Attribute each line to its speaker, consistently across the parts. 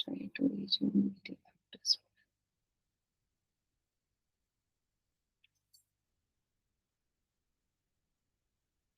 Speaker 1: Try to resume meeting after this.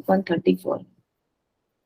Speaker 1: 134।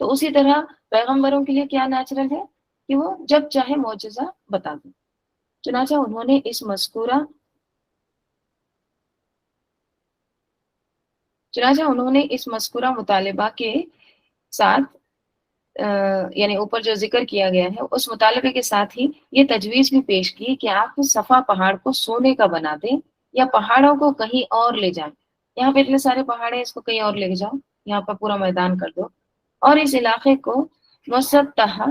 Speaker 1: تو اسی طرح پیغمبروں کے لیے کیا نیچرل ہے کہ وہ جب چاہے معجزہ بتا دیں. چنانچہ انہوں نے اس مذکورہ مطالبہ کے ساتھ یعنی اوپر جو ذکر کیا گیا ہے اس مطالبے کے ساتھ ہی یہ تجویز بھی پیش کی کہ آپ صفا پہاڑ کو سونے کا بنا دیں یا پہاڑوں کو کہیں اور لے جائیں. یہاں پہ اتنے سارے پہاڑ ہیں، اس کو کہیں اور لے جاؤ، یہاں پر پورا میدان کر دو اور اس علاقے کو مسطح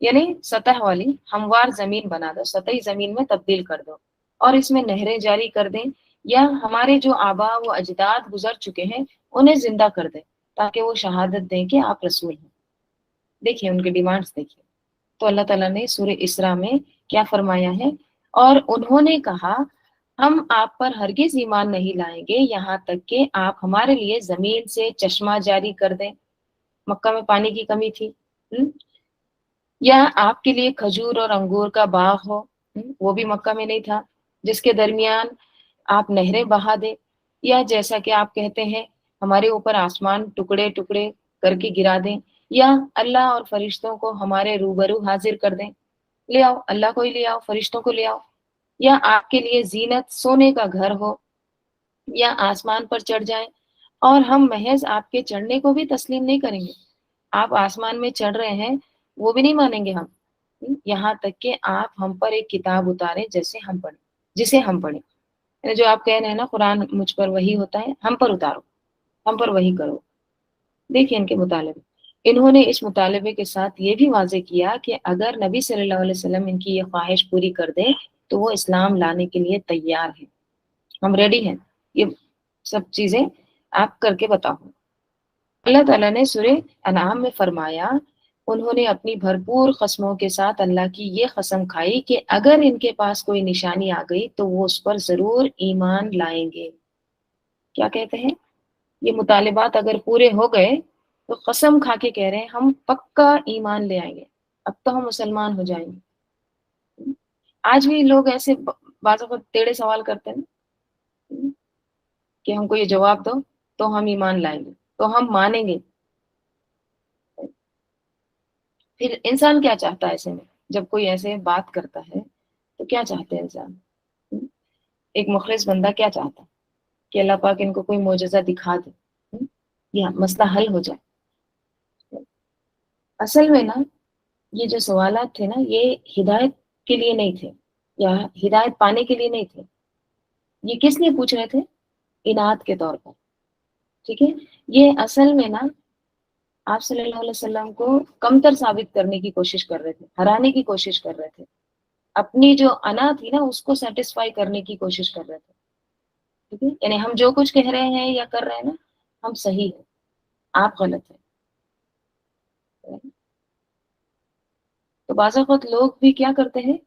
Speaker 1: یعنی سطح والی ہموار زمین بنا دو، سطحی زمین میں تبدیل کر دو اور اس میں نہریں جاری کر دیں، یا ہمارے جو آبا و اجداد گزر چکے ہیں انہیں زندہ کر دیں تاکہ وہ شہادت دیں کہ آپ رسول ہیں. دیکھیے ان کی ڈیمانڈز دیکھیے. تو اللہ تعالیٰ نے سورہ اسراء میں کیا فرمایا ہے؟ اور انہوں نے کہا ہم آپ پر ہرگز ایمان نہیں لائیں گے یہاں تک کہ آپ ہمارے لیے زمین سے چشمہ جاری کر دیں. مکہ میں پانی کی کمی تھی، یا آپ کے لیے کھجور اور انگور کا باغ ہو، وہ بھی مکہ میں نہیں تھا، جس کے درمیان آپ نہریں بہا دیں، یا جیسا کہ آپ کہتے ہیں ہمارے اوپر آسمان ٹکڑے ٹکڑے کر کے گرا دیں، یا اللہ اور فرشتوں کو ہمارے روبرو حاضر کر دیں. لے آؤ، اللہ کو ہی لے آؤ، فرشتوں کو لے آؤ. یا آپ کے لیے زینت سونے کا گھر ہو، یا آسمان پر چڑھ جائیں اور ہم محض آپ کے چڑھنے کو بھی تسلیم نہیں کریں گے. آپ آسمان میں چڑھ رہے ہیں وہ بھی نہیں مانیں گے ہم، یہاں تک کہ آپ ہم پر ایک کتاب اتاریں جسے ہم پڑھیں. جو آپ کہہ رہے ہیں نا قرآن مجھ پر وحی ہوتا ہے، ہم پر اتارو، ہم پر وحی کرو. دیکھیں ان کے مطالبے. انہوں نے اس مطالبے کے ساتھ یہ بھی واضح کیا کہ اگر نبی صلی اللہ علیہ وسلم ان کی یہ خواہش پوری کر دیں تو وہ اسلام لانے کے لیے تیار ہیں، ہم ریڈی ہیں، یہ سب چیزیں آپ کر کے بتاؤ. اللہ تعالیٰ نے سورہ انعام میں فرمایا انہوں نے اپنی بھرپور قسموں کے ساتھ اللہ کی یہ قسم کھائی کہ اگر ان کے پاس کوئی نشانی آ گئی تو وہ اس پر ضرور ایمان لائیں گے. کیا کہتے ہیں؟ یہ مطالبات اگر پورے ہو گئے تو قسم کھا کے کہہ رہے ہیں ہم پکا ایمان لے آئیں گے، اب تو ہم مسلمان ہو جائیں گے. آج بھی لوگ ایسے بعض اوقات ٹیڑے سوال کرتے ہیں کہ ہم کو یہ جواب دو تو ہم ایمان لائیں گے، تو ہم مانیں گے. پھر انسان کیا چاہتا ہے ایسے میں جب کوئی ایسے بات کرتا ہے تو کیا چاہتے ہیں انسان؟ ایک مخلص بندہ کیا چاہتا ہے کہ اللہ پاک ان کو کوئی معجزہ دکھا دے یا مسئلہ حل ہو جائے. اصل میں نا یہ جو سوالات تھے نا یہ ہدایت کے لیے نہیں تھے یا ہدایت پانے کے لیے نہیں تھے. یہ کس لیے پوچھ رہے تھے؟ انعت کے طور پر. ٹھیک ہے، یہ اصل میں نا آپ صلی اللہ علیہ وسلم کو کمتر ثابت کرنے کی کوشش کر رہے تھے، ہرانے کی کوشش کر رہے تھے، اپنی جو انا تھی نا اس کو سیٹسفائی کرنے کی کوشش کر رہے تھے. ٹھیک ہے، یعنی ہم جو کچھ کہہ رہے ہیں یا کر رہے ہیں نا ہم صحیح ہیں، آپ غلط ہیں. تو بعض اوقات لوگ بھی کیا کرتے ہیں،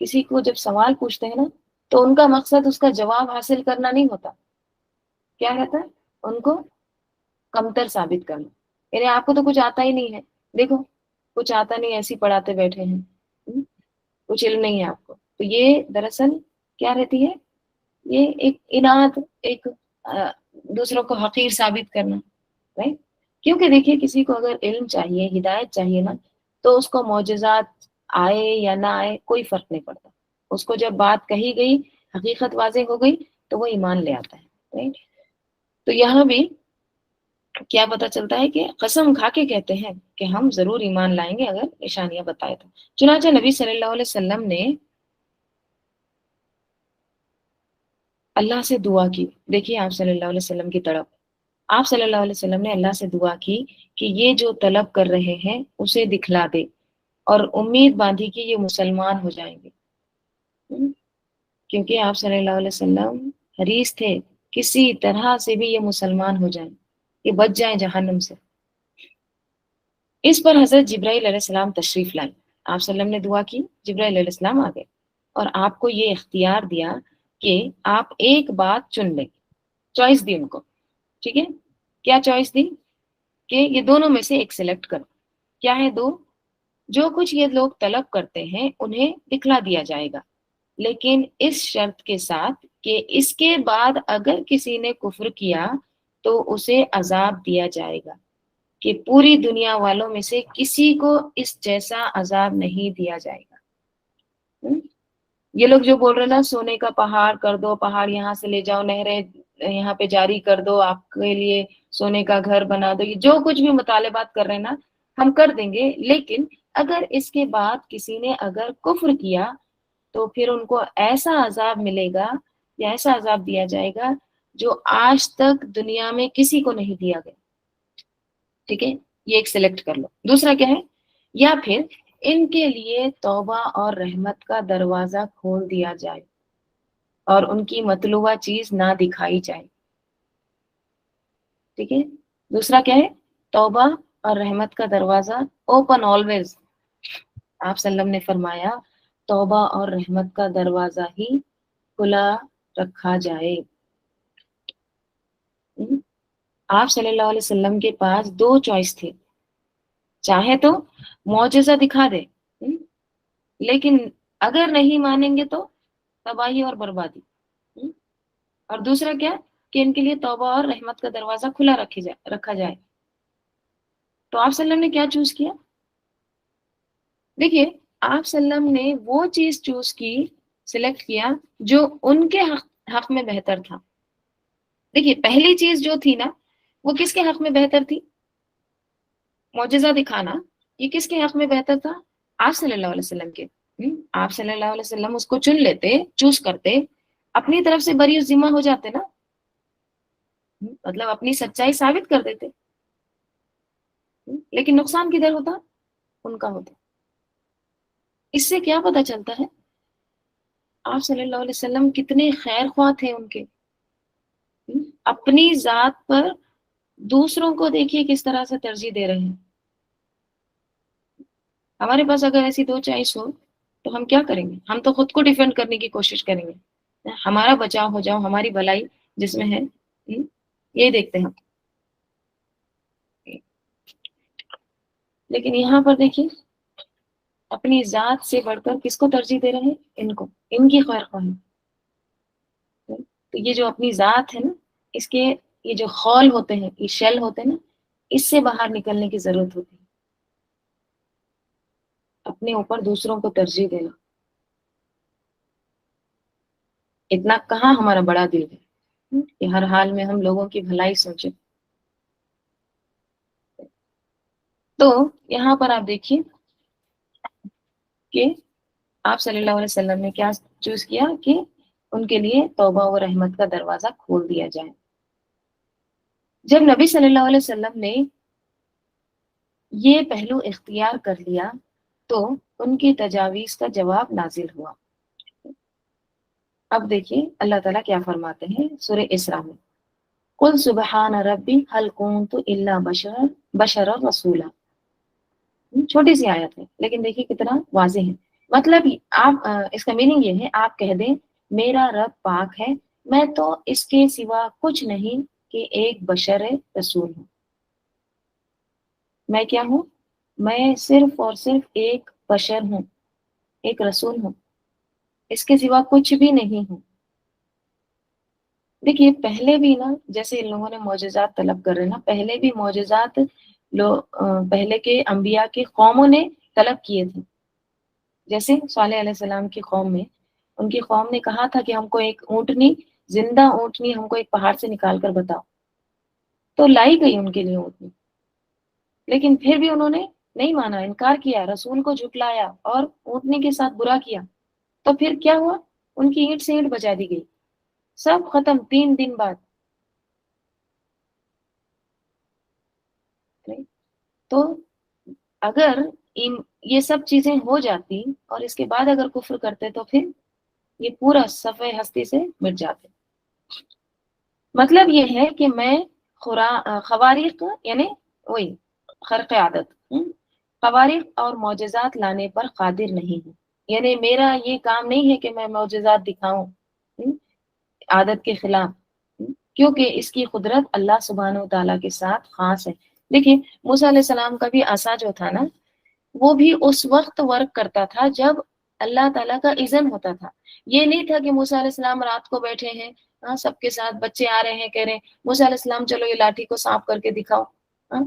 Speaker 1: کسی کو جب سوال پوچھتے ہیں نا تو ان کا مقصد اس کا جواب حاصل کرنا نہیں ہوتا. کیا رہتا ہے؟ ان کو کمتر ثابت کرنا. یعنی آپ کو تو کچھ آتا ہی نہیں ہے، دیکھو کچھ آتا نہیں، ایسی پڑھاتے بیٹھے ہیں، کچھ علم نہیں ہے آپ کو. تو یہ دراصل کیا رہتی ہے؟ یہ ایک اناد، ایک دوسروں کو حقیر ثابت کرنا. رائٹ؟ کیونکہ دیکھیے کسی کو اگر علم چاہیے، ہدایت چاہیے نا تو اس کو معجزات آئے یا نہ آئے کوئی فرق نہیں پڑتا. اس کو جب بات کہی گئی، حقیقت واضح ہو گئی تو وہ ایمان لے آتا ہے. رائٹ؟ تو یہاں بھی کیا پتہ چلتا ہے کہ قسم کھا کے کہتے ہیں کہ ہم ضرور ایمان لائیں گے اگر نشانیاں بتائے تو. چنانچہ نبی صلی اللہ علیہ وسلم نے اللہ سے دعا کی. دیکھیے آپ صلی اللہ علیہ وسلم کی طرف، آپ صلی اللہ علیہ وسلم نے اللہ سے دعا کی کہ یہ جو طلب کر رہے ہیں اسے دکھلا دے، اور امید باندھی کہ یہ مسلمان ہو جائیں گے. کیونکہ آپ صلی اللہ علیہ وسلم حریص تھے کسی طرح سے بھی یہ مسلمان ہو جائیں، یہ بچ جائیں جہنم سے. اس پر حضرت جبرائیل علیہ السلام تشریف لائے. آپ صلی اللہ علیہ وسلم نے دعا کی، جبرائیل علیہ السلام آ گئے اور آپ کو یہ اختیار دیا کہ آپ ایک بات چن لیں. چوائس دی ان کو. ٹھیک ہے، کیا چوائس دی؟ کہ یہ دونوں میں سے ایک سلیکٹ کرو. کیا ہے دو؟ جو کچھ یہ لوگ طلب کرتے ہیں انہیں دکھلا دیا جائے گا، لیکن اس شرط کے ساتھ کہ اس کے بعد اگر کسی نے کفر کیا تو اسے عذاب دیا جائے گا. کہ پوری دنیا والوں میں سے کسی کو اس جیسا عذاب نہیں دیا جائے گا۔ یہ لوگ جو بول رہے نا سونے کا پہاڑ کر دو، پہاڑ یہاں سے لے جاؤ، نہریں یہاں پہ جاری کر دو، آپ کے لیے سونے کا گھر بنا دو، یہ جو کچھ بھی مطالبات کر رہے ہیں نا ہم کر دیں گے، لیکن اگر اس کے بعد کسی نے اگر کفر کیا تو پھر ان کو ایسا عذاب ملے گا یا ایسا عذاب دیا جائے گا جو آج تک دنیا میں کسی کو نہیں دیا گیا۔ ٹھیک ہے، یہ ایک سلیکٹ کر لو۔ دوسرا کیا ہے؟ یا پھر ان کے لیے توبہ اور رحمت کا دروازہ کھول دیا جائے اور ان کی مطلوبہ چیز نہ دکھائی جائے۔ ٹھیک ہے، دوسرا کیا ہے؟ توبہ اور رحمت کا دروازہ اوپن آلویز۔ آپ صلی اللہ علیہ وسلم نے فرمایا توبہ اور رحمت کا دروازہ ہی کھلا رکھا جائے۔ آپ صلی اللہ علیہ وسلم کے پاس دو چوائس تھے، چاہے تو معجزہ دکھا دے، لیکن اگر نہیں مانیں گے تو تباہی اور بربادی۔ اور دوسرا کیا کہ ان کے لیے توبہ اور رحمت کا دروازہ کھلا رکھا جائے۔ تو آپ صلی اللہ علیہ وسلم نے کیا چوز کیا؟ دیکھیے آپ صلی اللہ علیہ وسلم نے وہ چیز چوز کی، سلیکٹ کیا جو ان کے حق میں بہتر تھا۔ دیکھیے پہلی چیز جو تھی نا وہ کس کے حق میں بہتر تھی؟ معجزہ دکھانا، یہ کس کے حق میں بہتر تھا؟ آپ صلی اللہ علیہ وسلم کے۔ آپ صلی اللہ علیہ وسلم اس کو چن لیتے، چوز کرتے، اپنی طرف سے بری ذمہ ہو جاتے نا، مطلب اپنی سچائی ثابت کر دیتے، لیکن نقصان کدھر ہوتا؟ ان کا ہوتا۔ اس سے کیا پتہ چلتا ہے آپ صلی اللہ علیہ وسلم کتنے خیر خواہ تھے ان کے، اپنی ذات پر دوسروں کو دیکھیے کس طرح سے ترجیح دے رہے ہیں۔ ہمارے پاس اگر ایسی دو چوائس ہو تو ہم کیا کریں گے؟ ہم تو خود کو ڈیفینڈ کرنے کی کوشش کریں گے، ہمارا بچاؤ ہو جاؤ، ہماری بھلائی جس میں ہے، یہ دیکھتے ہیں ہم۔ لیکن یہاں پر دیکھیے اپنی ذات سے بڑھ کر کس کو ترجیح دے رہے ہیں؟ ان کو، ان کی خیر خواہی۔ تو یہ جو اپنی ذات ہے نا، اس کے یہ جو خول ہوتے ہیں، یہ شیل ہوتے ہیں نا، اس سے باہر نکلنے کی ضرورت ہوتی ہے، اپنے اوپر دوسروں کو ترجیح دینا۔ اتنا کہاں ہمارا بڑا دل ہے کہ ہر حال میں ہم لوگوں کی بھلائی سوچیں۔ تو یہاں پر آپ دیکھیے کہ آپ صلی اللہ علیہ وسلم نے کیا چوز کیا کہ ان کے لیے توبہ و رحمت کا دروازہ کھول دیا جائے۔ جب نبی صلی اللہ علیہ وسلم نے یہ پہلو اختیار کر لیا تو ان کی تجاویز کا جواب نازل ہوا۔ اب دیکھیے اللہ تعالیٰ کیا فرماتے ہیں سورہ اسراء میں، قل سبحان ربی هل كنت الا بشرا رسولا۔ چھوٹی سی آیت ہے لیکن دیکھیے کتنا واضح ہے۔ مطلب آپ اس کا میننگ یہ ہے، آپ کہہ دیں میرا رب پاک ہے، میں تو اس کے سوا کچھ نہیں کہ ایک بشر رسول ہوں۔ میں کیا ہوں؟ میں صرف اور صرف ایک بشر ہوں، ایک رسول ہوں، اس کے سوا کچھ بھی نہیں ہوں۔ دیکھیے پہلے بھی نا جیسے ان لوگوں نے معجزات طلب کر رہے نا، پہلے بھی معجزات پہلے کے انبیاء کی قوموں نے طلب کیے تھے۔ جیسے صالح علیہ السلام کی قوم میں، ان کی قوم نے کہا تھا کہ ہم کو ایک اونٹنی، زندہ اونٹنی ہم کو ایک پہاڑ سے نکال کر بتاؤ، تو لائی گئی ان کے لیے اونٹنی، لیکن پھر بھی انہوں نے نہیں مانا، انکار کیا، رسول کو جھٹلایا اور اونٹنی کے ساتھ برا کیا۔ تو پھر کیا ہوا؟ ان کی اینٹ سے اینٹ بجا دی گئی، سب ختم 3 دن بعد۔ تو اگر یہ سب چیزیں ہو جاتی اور اس کے بعد اگر کفر کرتے تو پھر یہ پورا صفحہ ہستی سے مٹ جاتے۔ مطلب یہ ہے کہ میں خوارق یعنی وہی خرق عادت، خوارق اور معجزات لانے پر قادر نہیں ہوں، یعنی میرا یہ کام نہیں ہے کہ میں معجزات دکھاؤں عادت کے خلاف، کیونکہ اس کی قدرت اللہ سبحانہ و تعالیٰ کے ساتھ خاص ہے۔ دیکھیں موسیٰ علیہ السلام کا بھی عصا جو تھا نا، وہ بھی اس وقت ورک کرتا تھا جب اللہ تعالیٰ کا اذن ہوتا تھا۔ یہ نہیں تھا کہ موسیٰ علیہ السلام رات کو بیٹھے ہیں، سب کے ساتھ بچے آ رہے ہیں، کہہ رہے ہیں موسیٰ علیہ السلام چلو یہ لاٹھی کو صاف کر کے دکھاؤ،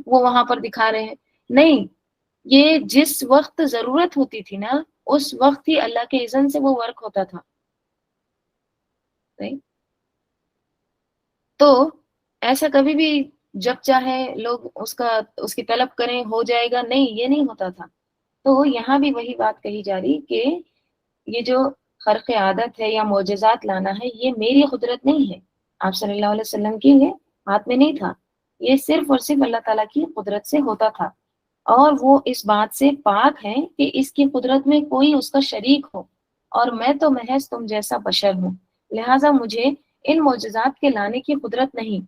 Speaker 1: وہ وہاں پر دکھا رہے ہیں. نہیں، یہ جس وقت ضرورت ہوتی تھی نا اس وقت ہی اللہ کے اذن سے وہ ورک ہوتا تھا. نہیں تو ایسا کبھی بھی جب چاہے لوگ اس کی طلب کریں ہو جائے گا، نہیں، یہ نہیں ہوتا تھا. تو یہاں بھی وہی بات کہی جا رہی کہ یہ جو خرق عادت ہے یا معجزات لانا ہے یہ میری قدرت نہیں ہے، آپ صلی اللہ علیہ وسلم کی یہ ہاتھ میں نہیں تھا، یہ صرف اور صرف اللہ تعالیٰ کی قدرت سے ہوتا تھا. اور وہ اس بات سے پاک ہے کہ اس کی قدرت میں کوئی اس کا شریک ہو، اور میں تو محض تم جیسا بشر ہوں، لہٰذا مجھے ان معجزات کے لانے کی قدرت نہیں.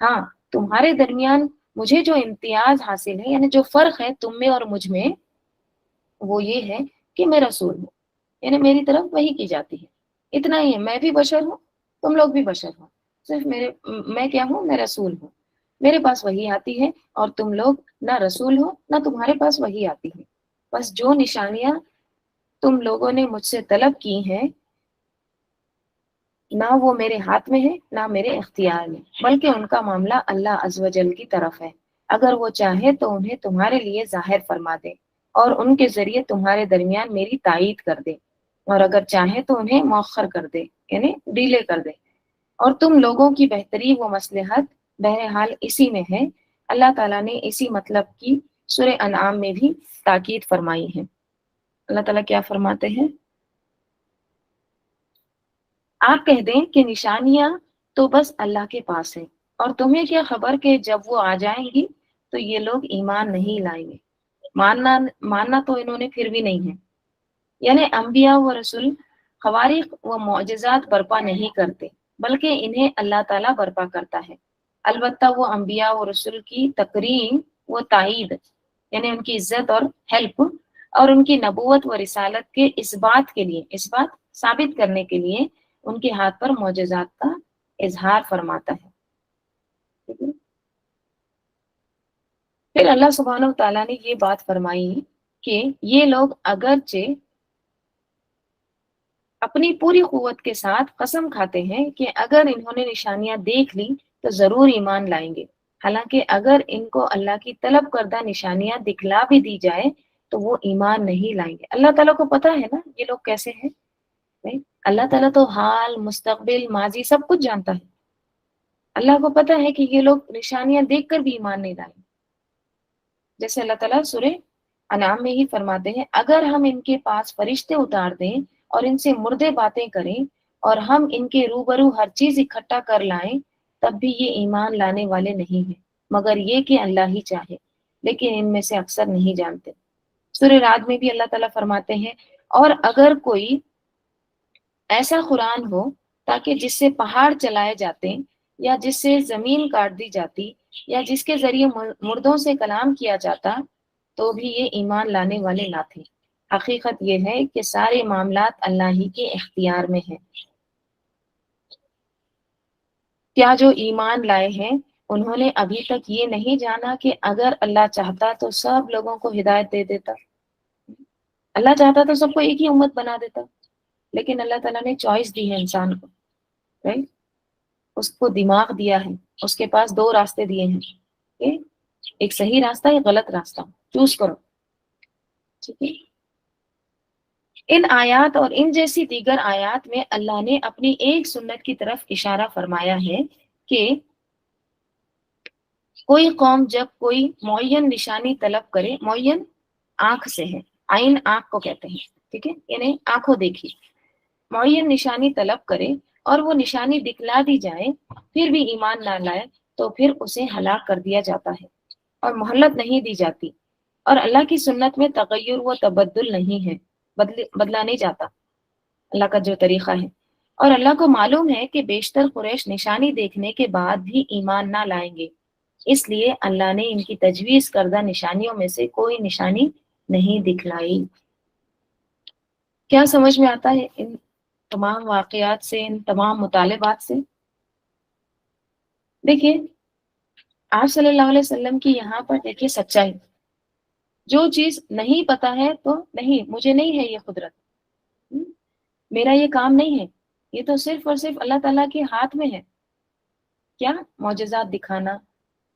Speaker 1: ہاں، تمہارے درمیان مجھے جو امتیاز حاصل ہے، یعنی جو فرق ہے تم میں اور مجھ میں، وہ یہ ہے کہ میں رسول ہوں، یعنی میری طرف وحی کی جاتی ہے. اتنا ہی ہے، میں بھی بشر ہوں، تم لوگ بھی بشر ہو، صرف میں کیا ہوں، میں رسول ہوں، میرے پاس وحی آتی ہے، اور تم لوگ نہ رسول ہو نہ تمہارے پاس وحی آتی ہے. بس جو نشانیاں تم لوگوں نے مجھ سے طلب کی ہیں نہ وہ میرے ہاتھ میں ہے نہ میرے اختیار میں، بلکہ ان کا معاملہ اللہ عز و جل کی طرف ہے. اگر وہ چاہے تو انہیں تمہارے لیے ظاہر فرما دے اور ان کے ذریعے تمہارے درمیان میری تائید کر دے، اور اگر چاہے تو انہیں مؤخر کر دے، یعنی ڈیلے کر دے. اور تم لوگوں کی بہتری و مصلحت بہرحال اسی میں ہے. اللہ تعالیٰ نے اسی مطلب کی سورہ انعام میں بھی تاکید فرمائی ہے. اللہ تعالیٰ کیا فرماتے ہیں؟ آپ کہہ دیں کہ نشانیاں تو بس اللہ کے پاس ہیں، اور تمہیں کیا خبر کہ جب وہ آ جائیں گی تو یہ لوگ ایمان نہیں لائیں گے. ماننا تو انہوں نے پھر بھی نہیں ہے. یعنی انبیاء و رسول خوارق و معجزات برپا نہیں کرتے، بلکہ انہیں اللہ تعالیٰ برپا کرتا ہے. البتہ وہ انبیاء و رسول کی تکریم و تائید، یعنی ان کی عزت اور ہیلپ اور ان کی نبوت و رسالت کے اس بات ثابت کرنے کے لیے ان کے ہاتھ پر معجزات کا اظہار فرماتا ہے. پھر اللہ سبحانہ و تعالیٰ نے یہ بات فرمائی کہ یہ لوگ اگرچہ اپنی پوری قوت کے ساتھ قسم کھاتے ہیں کہ اگر انہوں نے نشانیاں دیکھ لی تو ضرور ایمان لائیں گے، حالانکہ اگر ان کو اللہ کی طلب کردہ نشانیاں دکھلا بھی دی جائے تو وہ ایمان نہیں لائیں گے. اللہ تعالیٰ کو پتا ہے نا یہ لوگ کیسے ہیں. اللہ تعالیٰ تو حال، مستقبل، ماضی سب کچھ جانتا ہے. اللہ کو پتا ہے کہ یہ لوگ نشانیاں دیکھ کر بھی ایمان نہیں لائیں. جیسے اللہ تعالیٰ سورہ انعام میں ہی فرماتے ہیں، اگر ہم ان کے پاس فرشتے اتار دیں اور ان سے مردے باتیں کریں اور ہم ان کے روبرو ہر چیز اکٹھا کر لائیں تب بھی یہ ایمان لانے والے نہیں ہیں، مگر یہ کہ اللہ ہی چاہے، لیکن ان میں سے اکثر نہیں جانتے. سورہ رعد میں بھی اللہ تعالیٰ فرماتے ہیں، اور اگر کوئی ایسا قرآن ہو تاکہ جس سے پہاڑ چلائے جاتے یا جس سے زمین کاٹ دی جاتی یا جس کے ذریعے مردوں سے کلام کیا جاتا تو بھی یہ ایمان لانے والے نہ تھے. حقیقت یہ ہے کہ سارے معاملات اللہ ہی کے اختیار میں ہیں. کیا جو ایمان لائے ہیں انہوں نے ابھی تک یہ نہیں جانا کہ اگر اللہ چاہتا تو سب لوگوں کو ہدایت دے دیتا؟ اللہ چاہتا تو سب کو ایک ہی امت بنا دیتا، لیکن اللہ تعالیٰ نے چوائس دی ہے انسان کو، رائٹ؟ اس کو دماغ دیا ہے، اس کے پاس دو راستے دیے ہیں، ایک صحیح راستہ ایک غلط راستہ، چوز کرو. ٹھیک ہے. ان آیات اور ان جیسی دیگر آیات میں اللہ نے اپنی ایک سنت کی طرف اشارہ فرمایا ہے کہ کوئی قوم جب کوئی معین نشانی طلب کرے، معین آنکھ سے ہے، عین آنکھ کو کہتے ہیں، ٹھیک ہے، یعنی آنکھوں دیکھی، معین نشانی طلب کرے اور وہ نشانی دکھلا دی جائے پھر بھی ایمان نہ لائے تو پھر اسے ہلاک کر دیا جاتا ہے اور مہلت نہیں دی جاتی. اور اللہ کی سنت میں تغیر و تبدل نہیں ہے، بدلا نہیں جاتا اللہ کا جو طریقہ ہے. اور اللہ کو معلوم ہے کہ بیشتر قریش نشانی دیکھنے کے بعد بھی ایمان نہ لائیں گے، اس لیے اللہ نے ان کی تجویز کردہ نشانیوں میں سے کوئی نشانی نہیں دکھلائی. کیا سمجھ میں آتا ہے ان تمام واقعات سے، ان تمام مطالبات سے؟ دیکھیے آپ صلی اللہ علیہ وسلم کی یہاں پر دیکھیے سچائی، جو چیز نہیں پتا ہے تو نہیں، مجھے نہیں ہے یہ قدرت، میرا یہ کام نہیں ہے، یہ تو صرف اور صرف اللہ تعالیٰ کے ہاتھ میں ہے. کیا معجزات دکھانا،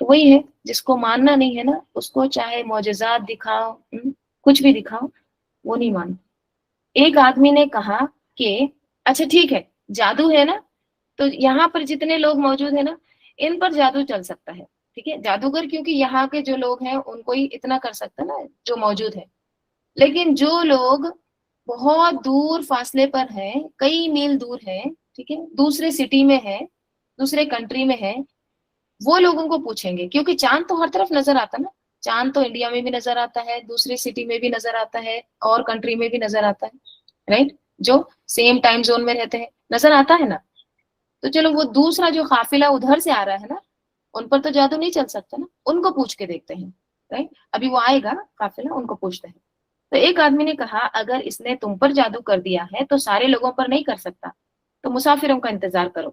Speaker 1: تو وہی ہے، جس کو ماننا نہیں ہے نا اس کو چاہے معجزات دکھاؤ، کچھ بھی دکھاؤ، وہ نہیں مانتا۔ ایک آدمی نے کہا کہ اچھا ٹھیک ہے جادو ہے نا، تو یہاں پر جتنے لوگ موجود ہیں نا ان پر جادو چل سکتا ہے، ٹھیک ہے، جادوگر کیونکہ یہاں کے جو لوگ ہیں ان کو ہی اتنا کر سکتا ہے نا جو موجود ہے، لیکن جو لوگ بہت دور فاصلے پر ہیں، کئی میل دور ہیں، ٹھیک ہے، دوسرے سٹی میں ہے، دوسرے کنٹری میں ہے، وہ لوگوں کو پوچھیں گے، کیونکہ چاند تو ہر طرف نظر آتا نا، چاند تو انڈیا میں بھی نظر آتا ہے، دوسری سٹی میں بھی نظر آتا ہے، اور کنٹری میں بھی نظر آتا ہے، رائٹ، جو سیم ٹائم زون میں رہتے ہیں نظر آتا ہے نا۔ تو چلو وہ دوسرا جو قافلہ ادھر سے آ رہا ہے نا ان پر تو جادو نہیں چل سکتا نا، ان کو پوچھ کے دیکھتے ہیں، رائٹ، ابھی وہ آئے گا قافلہ، ان کو پوچھتے ہیں۔ تو ایک آدمی نے کہا اگر اس نے تم پر جادو کر دیا ہے تو سارے لوگوں پر نہیں کر سکتا، تو مسافروں کا انتظار کرو۔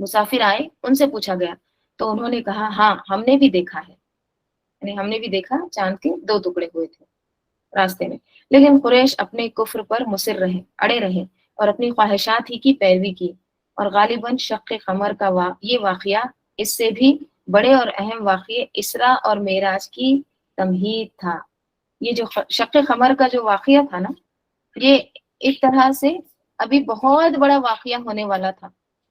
Speaker 1: مسافر آئے، ان سے پوچھا گیا تو انہوں نے کہا ہاں ہم نے بھی دیکھا ہے، یعنی ہم نے بھی دیکھا چاند کے 2 ٹکڑے ہوئے تھے راستے میں، لیکن قریش اپنے کفر پر مصر رہے، اڑے رہے، اور اپنی خواہشات ہی کی پیروی کی، اور غالباً شق قمر کا یہ واقعہ اس سے بھی بڑے اور اہم واقعے اسراء اور معراج کی تمہید تھا۔ یہ جو شق قمر کا جو واقعہ تھا نا، یہ ایک طرح سے ابھی بہت بڑا واقعہ ہونے والا تھا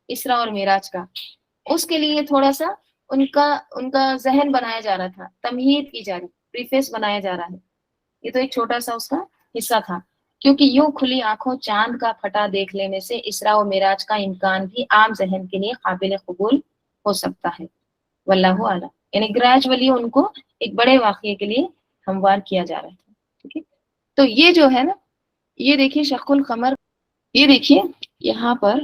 Speaker 1: اسراء اور معراج کا، اس کے لیے تھوڑا سا ان کا ذہن بنایا جا رہا تھا، تمہید کی جا رہی، پریفیس بنایا جا رہا ہے۔ یہ تو ایک چھوٹا سا اس کا حصہ تھا، کیونکہ یوں کھلی آنکھوں چاند کا پھٹا دیکھ لینے سے اسراء و معراج کا امکان بھی عام ذہن کے لیے قابل قبول ہو سکتا ہے، واللہ اعلم، یعنی گریجولی ان کو ایک بڑے واقعے کے لیے ہموار کیا جا رہا تھا، ٹھیک ہے۔ تو یہ جو ہے نا، یہ دیکھیے شق القمر، یہ دیکھیے یہاں پر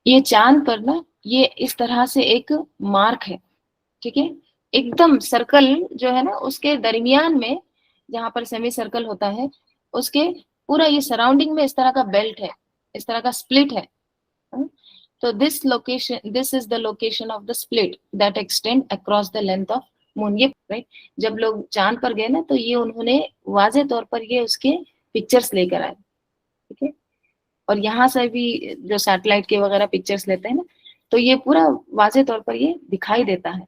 Speaker 1: یہ چاند پر نا یہ اس طرح سے ایک مارک ہے، ٹھیک ہے، ایک دم سرکل جو ہے نا اس کے درمیان میں جہاں پر سیمی سرکل ہوتا ہے اس کے پورا یہ سراؤنڈنگ میں اس طرح کا بیلٹ ہے، اس طرح کا سپلٹ ہے۔ تو this is the location of the split that extend across the length of moon, یہ رائٹ، جب لوگ چاند پر گئے نا تو یہ انہوں نے واضح طور پر یہ اس کے پکچرز لے کر آئے، ٹھیک ہے، اور یہاں سے بھی جو سیٹلائٹ کے وغیرہ پکچرز لیتے ہیں نا تو یہ پورا واضح طور پر یہ دکھائی دیتا ہے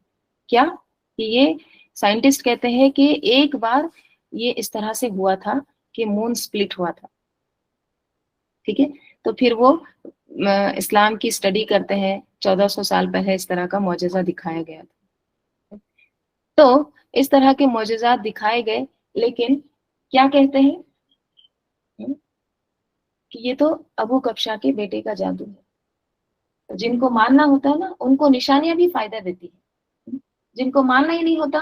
Speaker 1: کیا کہ یہ سائنٹسٹ کہتے ہیں کہ ایک بار یہ اس طرح سے ہوا تھا کہ مون سپلٹ ہوا تھا، ٹھیک ہے، تو پھر وہ اسلام کی اسٹڈی کرتے ہیں 1400 سال پہلے اس طرح کا معجزہ دکھایا گیا تھا۔ تو اس طرح کے معجزات دکھائے گئے، لیکن کیا کہتے ہیں کہ یہ تو ابو کبشا کے بیٹے کا جادو ہے، جن کو ماننا ہوتا ہے نا ان کو نشانیاں بھی فائدہ دیتی ہیں، جن کو ماننا ہی نہیں ہوتا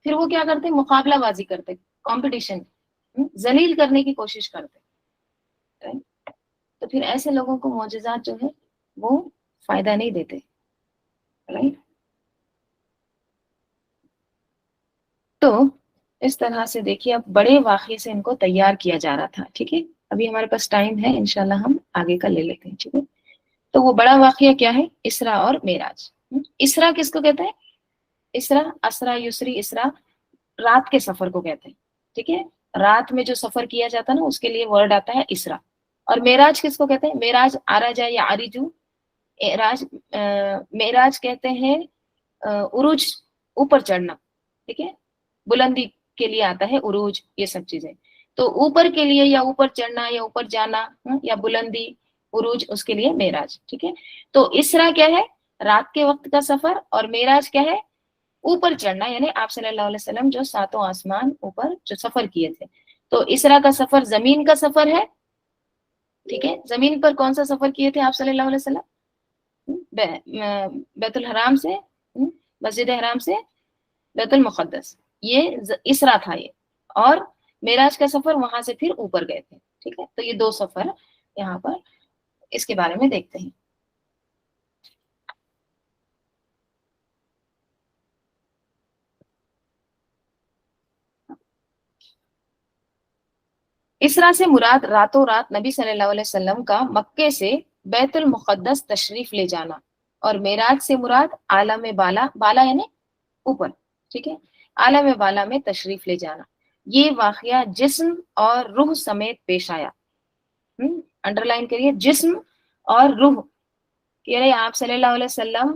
Speaker 1: پھر وہ کیا کرتے، مقابلہ بازی کرتے، کمپٹیشن، ذلیل کرنے کی کوشش کرتے، تو پھر ایسے لوگوں کو معجزات جو ہے وہ فائدہ نہیں دیتے، رائٹ۔ تو اس طرح سے دیکھیے اب بڑے واقعے سے ان کو تیار کیا جا رہا تھا، ٹھیک ہے، ابھی ہمارے پاس ٹائم ہے، انشاءاللہ ہم آگے کا لے لیتے ہیں، ٹھیک ہے۔ تو وہ بڑا واقعہ کیا ہے، اسراء اور معراج۔ اسراء کس کو کہتے ہیں، اسراء، اسرا یسری، اسراء رات کے سفر کو کہتے ہیں، ٹھیک ہے، رات میں جو سفر کیا جاتا ہے نا اس کے لیے ورڈ آتا ہے اسراء۔ اور معراج کس کو کہتے ہیں، معراج آراجا یا آریجو، معراج کہتے ہیں عروج، اوپر چڑھنا، ٹھیک ہے، بلندی کے لیے آتا ہے عروج، یہ سب چیزیں، تو اوپر کے لیے یا اوپر چڑھنا یا اوپر جانا یا بلندی، عروج، اس کے لیے معراج، ٹھیک ہے۔ تو اسراء کیا ہے، رات کے وقت کا سفر، اور معراج کیا ہے، اوپر چڑھنا، یعنی آپ صلی اللہ علیہ وسلم جو 7 آسمان اوپر جو سفر کیے تھے۔ تو اسراء کا سفر زمین کا سفر ہے، ٹھیک ہے، زمین پر کون سا سفر کیے تھے آپ صلی اللہ علیہ وسلم، بیت الحرام سے، مسجد حرام سے بیت المقدس، یہ اسراء تھا یہ، اور معراج کا سفر وہاں سے پھر اوپر گئے تھے، ٹھیک ہے۔ تو یہ 2 سفر یہاں پر اس کے بارے میں دیکھتے ہیں۔ اسراء سے مراد راتوں رات نبی صلی اللہ علیہ وسلم کا مکے سے بیت المقدس تشریف لے جانا، اور معراج سے مراد عالم بالا، بالا یعنی اوپر، ٹھیک ہے، عالم بالا میں تشریف لے جانا۔ یہ واقعہ جسم اور روح سمیت پیش آیا، انڈر لائن کریے، جسم اور روح، یعنی آپ صلی اللہ علیہ وسلم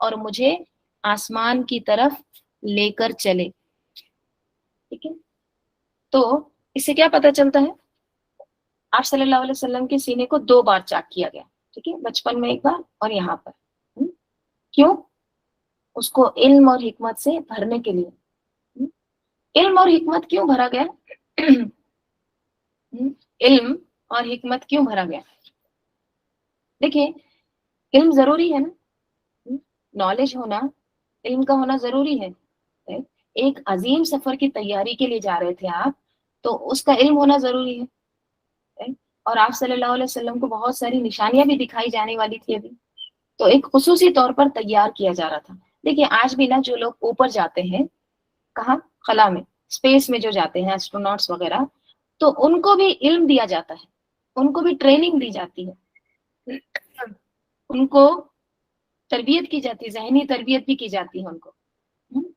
Speaker 1: اور مجھے آسمان کی طرف لے کر چلے. ٹھیک ہے, تو اس سے کیا پتہ چلتا ہے؟ آپ صلی اللہ علیہ وسلم کے سینے کو 2 بار چاک کیا گیا. ٹھیک ہے, بچپن میں ایک بار اور یہاں پر. کیوں؟ اس کو علم اور حکمت سے بھرنے کے لیے. علم اور حکمت کیوں بھرا گیا؟ علم اور حکمت کیوں بھرا گیا؟ دیکھیں, علم ضروری ہے نا, نالج ہونا, علم کا ہونا ضروری ہے. ایک عظیم سفر کی تیاری کے لیے جا رہے تھے آپ, تو اس کا علم ہونا ضروری ہے. اور آپ صلی اللہ علیہ وسلم کو بہت ساری نشانیاں بھی دکھائی جانے والی تھی ابھی, تو ایک خصوصی طور پر تیار کیا جا رہا تھا. دیکھیں, آج بھی نا جو لوگ اوپر جاتے ہیں, کہاں, خلا میں, اسپیس میں جو جاتے ہیں ایسٹروناٹس وغیرہ, تو ان کو بھی علم دیا جاتا ہے, ان کو بھی ٹریننگ دی جاتی ہے, ان کو تربیت کی جاتی ہے, ذہنی تربیت بھی کی جاتی ہے ان کو.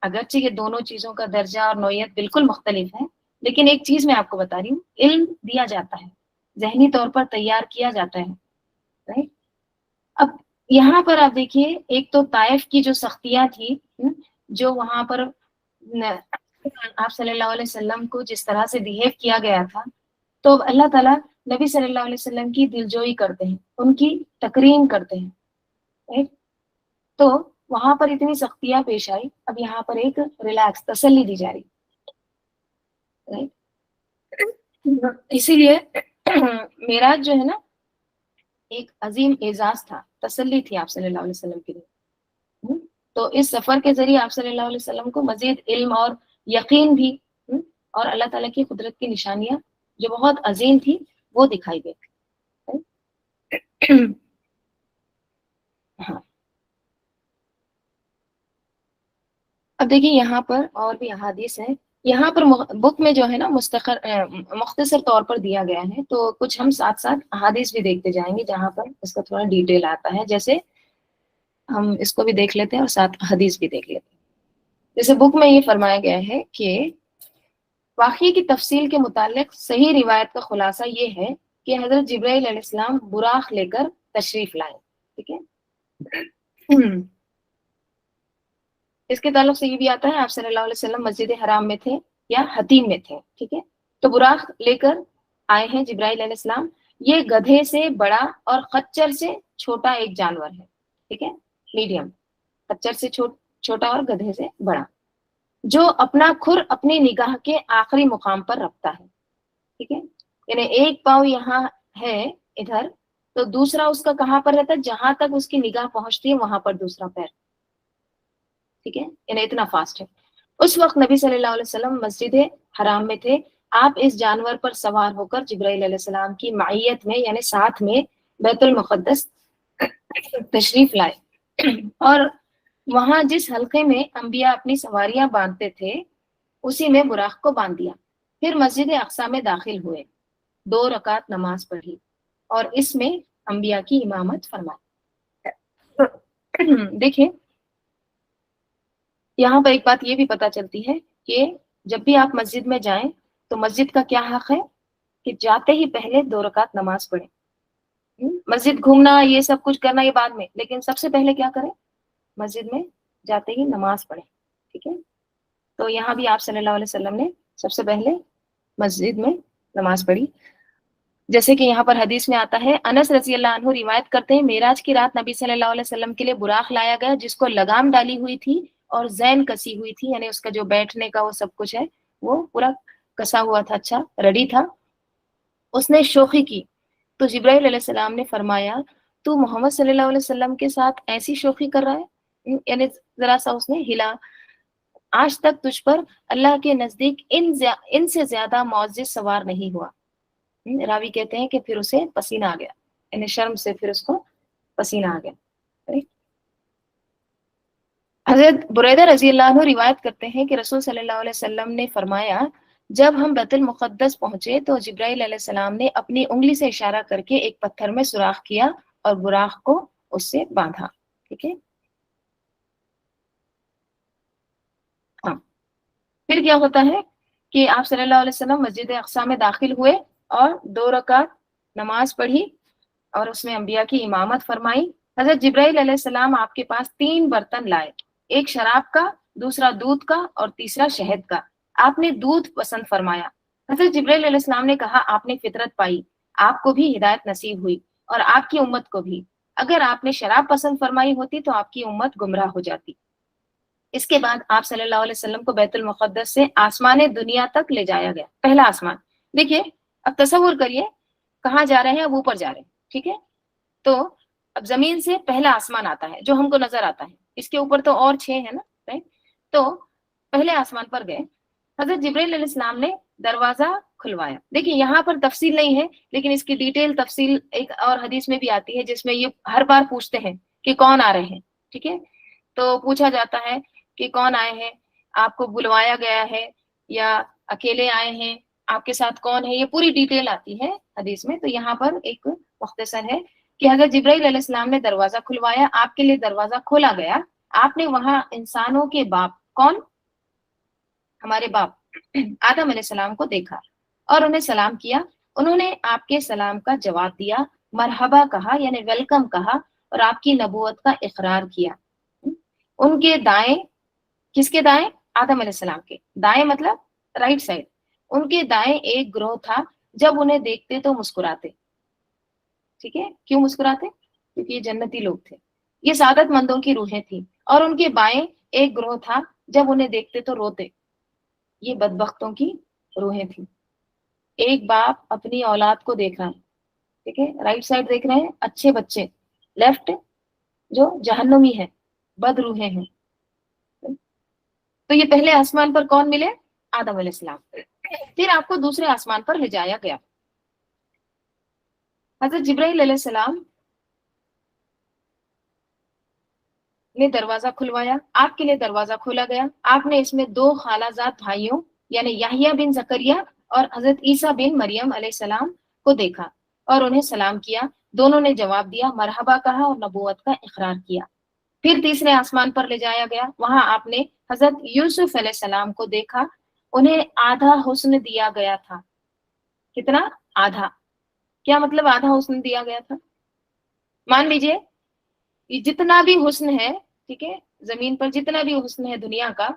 Speaker 1: اگرچہ یہ دونوں چیزوں کا درجہ اور نوعیت بالکل مختلف ہے, لیکن ایک چیز میں آپ کو بتا رہی ہوں, علم دیا جاتا ہے, ذہنی طور پر تیار کیا جاتا ہے. اب یہاں پر آپ دیکھیے, ایک تو طائف کی جو سختیاں تھی, جو وہاں پر آپ صلی اللہ علیہ وسلم کو جس طرح سے بیہیو کیا گیا تھا, تو اللہ تعالیٰ نبی صلی اللہ علیہ وسلم کی دلجوئی کرتے ہیں, ان کی تکریم کرتے ہیں. تو وہاں پر اتنی سختیاں پیش آئی, اب یہاں پر ایک ریلیکس, تسلی دی جا رہی. اسی لیے معراج جو ہے نا, ایک عظیم اعزاز تھا, تسلی تھی آپ صلی اللہ علیہ وسلم کے لیے. تو اس سفر کے ذریعے آپ صلی اللہ علیہ وسلم کو مزید علم اور یقین بھی, اور اللہ تعالیٰ کی قدرت کی نشانیاں جو بہت عظیم تھی وہ دکھائی گئی. ہاں, اب دیکھیے یہاں پر اور بھی احادیث ہیں. یہاں پر بک میں جو ہے نا مختصر طور پر دیا گیا ہے, تو کچھ ہم ساتھ ساتھ احادیث بھی دیکھتے جائیں گے جہاں پر اس کا تھوڑا ڈیٹیل آتا ہے. جیسے ہم اس کو بھی دیکھ لیتے ہیں اور ساتھ حدیث بھی دیکھ لیتے ہیں. جیسے بک میں یہ فرمایا گیا ہے کہ واقعے کی تفصیل کے متعلق صحیح روایت کا خلاصہ یہ ہے کہ حضرت جبرائیل علیہ السلام براق لے کر تشریف لائے. ٹھیک ہے, اس کے تعلق سے یہ بھی آتا ہے آپ صلی اللہ علیہ وسلم مسجد حرام میں تھے یا حتیم میں تھے. ٹھیک ہے, تو براق لے کر آئے ہیں جبرائیل علیہ السلام. یہ گدھے سے بڑا اور خچر سے چھوٹا ایک جانور ہے. ٹھیک ہے, میڈیم, خچر سے چھوٹا اور گدھے سے بڑا, جو اپنا کھر اپنی نگاہ کے آخری مقام پر رکھتا ہے. ٹھیک ہے, یعنی ایک پاؤں یہاں ہے ادھر, تو دوسرا اس کا کہاں پر رہتا ہے, جہاں تک اس کی نگاہ پہنچتی ہے وہاں پر دوسرا پیر. ٹھیک ہے, یعنی اتنا فاسٹ ہے. اس وقت نبی صلی اللہ علیہ وسلم مسجد حرام میں تھے. آپ اس جانور پر سوار ہو کر جبرائیل علیہ السلام کی معیت میں یعنی ساتھ میں بیت المقدس تشریف لائے, اور وہاں جس حلقے میں انبیاء اپنی سواریاں باندھتے تھے اسی میں براق کو باندھ دیا. پھر مسجد اقصی میں داخل ہوئے, 2 رکعت نماز پڑھی اور اس میں انبیاء کی امامت فرمائی. دیکھیں یہاں پر ایک بات یہ بھی پتہ چلتی ہے کہ جب بھی آپ مسجد میں جائیں تو مسجد کا کیا حق ہے کہ جاتے ہی پہلے 2 رکعت نماز پڑھیں. مسجد گھومنا یہ سب کچھ کرنا یہ بعد میں, لیکن سب سے پہلے کیا کریں, مسجد میں جاتے ہی نماز پڑھیں. ٹھیک ہے, تو یہاں بھی آپ صلی اللہ علیہ وسلم نے سب سے پہلے مسجد میں نماز پڑھی. جیسے کہ یہاں پر حدیث میں آتا ہے, انس رضی اللہ عنہ روایت کرتے ہیں, معراج کی رات نبی صلی اللہ علیہ وسلم کے لیے براق لایا گیا جس کو لگام ڈالی ہوئی تھی اور زین کسی ہوئی تھی, یعنی اس کا جو بیٹھنے کا وہ سب کچھ ہے وہ پورا کسا ہوا تھا, اچھا ریڈی تھا. اس نے شوخی کی تو جبرائیل علیہ السلام نے فرمایا, تو محمد صلی اللہ علیہ وسلم کے ساتھ ایسی شوخی کر رہا ہے, یعنی ذرا سا اس نے ہلا. آج تک تجھ پر اللہ کے نزدیک ان سے زیادہ معزز سوار نہیں ہوا. راوی کہتے ہیں کہ پھر اسے پسینہ آ گیا, یعنی شرم سے پھر اس کو پسینہ آ گیا. حضرت بریدہ رضی اللہ عنہ روایت کرتے ہیں کہ رسول صلی اللہ علیہ وسلم نے فرمایا, جب ہم بیت المقدس پہنچے تو جبرائیل علیہ السلام نے اپنی انگلی سے اشارہ کر کے ایک پتھر میں سوراخ کیا اور براق کو اس سے باندھا. ٹھیک ہے, ہاں, پھر کیا ہوتا ہے کہ آپ صلی اللہ علیہ وسلم مسجد اقصی میں داخل ہوئے اور 2 رکعت نماز پڑھی اور اس میں انبیاء کی امامت فرمائی. حضرت جبرائیل علیہ السلام آپ کے پاس 3 برتن لائے، ایک شراب کا، دوسرا دودھ کا اور تیسرا شہد کا۔ آپ نے دودھ پسند فرمایا۔ حضرت جبرائیل علیہ السلام نے کہا آپ نے فطرت پائی، آپ کو بھی ہدایت نصیب ہوئی اور آپ کی امت کو بھی۔ اگر آپ نے شراب پسند فرمائی ہوتی تو آپ کی امت گمراہ ہو جاتی۔ اس کے بعد آپ صلی اللہ علیہ وسلم کو بیت المقدس سے آسمان دنیا تک لے جایا گیا، پہلا آسمان۔ دیکھیے اب تصور کریے کہاں جا رہے ہیں، اب اوپر جا رہے ہیں، ٹھیک ہے؟ تو اب زمین سے پہلا آسمان آتا ہے جو ہم کو نظر آتا ہے، اس کے اوپر تو اور 6 ہے نا، رائٹ؟ تو پہلے آسمان پر گئے، حضرت جبرائیل علیہ السلام نے دروازہ کھلوایا۔ دیکھیے یہاں پر تفصیل نہیں ہے، لیکن اس کی ڈیٹیل تفصیل ایک اور حدیث میں بھی آتی ہے جس میں یہ ہر بار پوچھتے ہیں کہ کون آ رہے ہیں، ٹھیک ہے؟ تو پوچھا جاتا ہے کہ کون آئے ہیں، آپ کو بلوایا گیا ہے یا اکیلے آئے ہیں، آپ کے ساتھ کون ہے، یہ پوری ڈیٹیل آتی ہے حدیث میں۔ تو یہاں پر ایک مختصر ہے کہ حضرت جبرائیل علیہ السلام نے دروازہ کھلوایا، آپ کے لیے دروازہ کھولا گیا، آپ نے وہاں انسانوں کے باپ، کون؟ ہمارے باپ آدم علیہ السلام کو دیکھا اور انہیں سلام کیا۔ انہوں نے آپ کے سلام کا جواب دیا، مرحبا کہا یعنی ویلکم کہا، اور آپ کی نبوت کا اقرار کیا۔ ان کے دائیں، کس کے دائیں؟ آدم علیہ السلام کے دائیں مطلب رائٹ سائڈ، ان کے دائیں ایک گروہ تھا، جب انہیں دیکھتے تو مسکراتے، ٹھیک ہے؟ کیوں مسکراتے؟ کیونکہ یہ جنتی لوگ تھے، یہ سعادت مندوں کی روحیں تھیں۔ اور ان کے بائیں ایک گروہ تھا، جب انہیں دیکھتے تو روتے، یہ بدبختوں کی روحیں تھیں۔ ایک باپ اپنی اولاد کو دیکھ رہا ہے، ٹھیک ہے؟ رائٹ سائڈ دیکھ رہے ہیں اچھے بچے، لیفٹ جو جہنمی ہے، بد روحیں ہیں۔ تو یہ پہلے آسمان پر کون ملے؟ آدم علیہ السلام۔ پھر آپ کو دوسرے آسمان پر لے جایا گیا، حضرت جبرائیل علیہ السلام نے دروازہ کھلوایا، آپ کے لیے دروازہ کھولا گیا۔ آپ نے اس میں 2 خالہ زاد بھائیوں یعنی یحییٰ بن زکریا اور حضرت عیسیٰ بن مریم علیہ السلام کو دیکھا اور انہیں سلام کیا۔ دونوں نے جواب دیا، مرحبا کہا اور نبوت کا اقرار کیا۔ پھر تیسرے آسمان پر لے جایا گیا، وہاں آپ نے حضرت یوسف علیہ السلام کو دیکھا، انہیں آدھا حسن دیا گیا تھا۔ کتنا؟ آدھا۔ کیا مطلب آدھا حسن دیا گیا تھا؟ مان لیجئے یہ جتنا بھی حسن ہے، ٹھیک ہے، زمین پر جتنا بھی حسن ہے دنیا کا،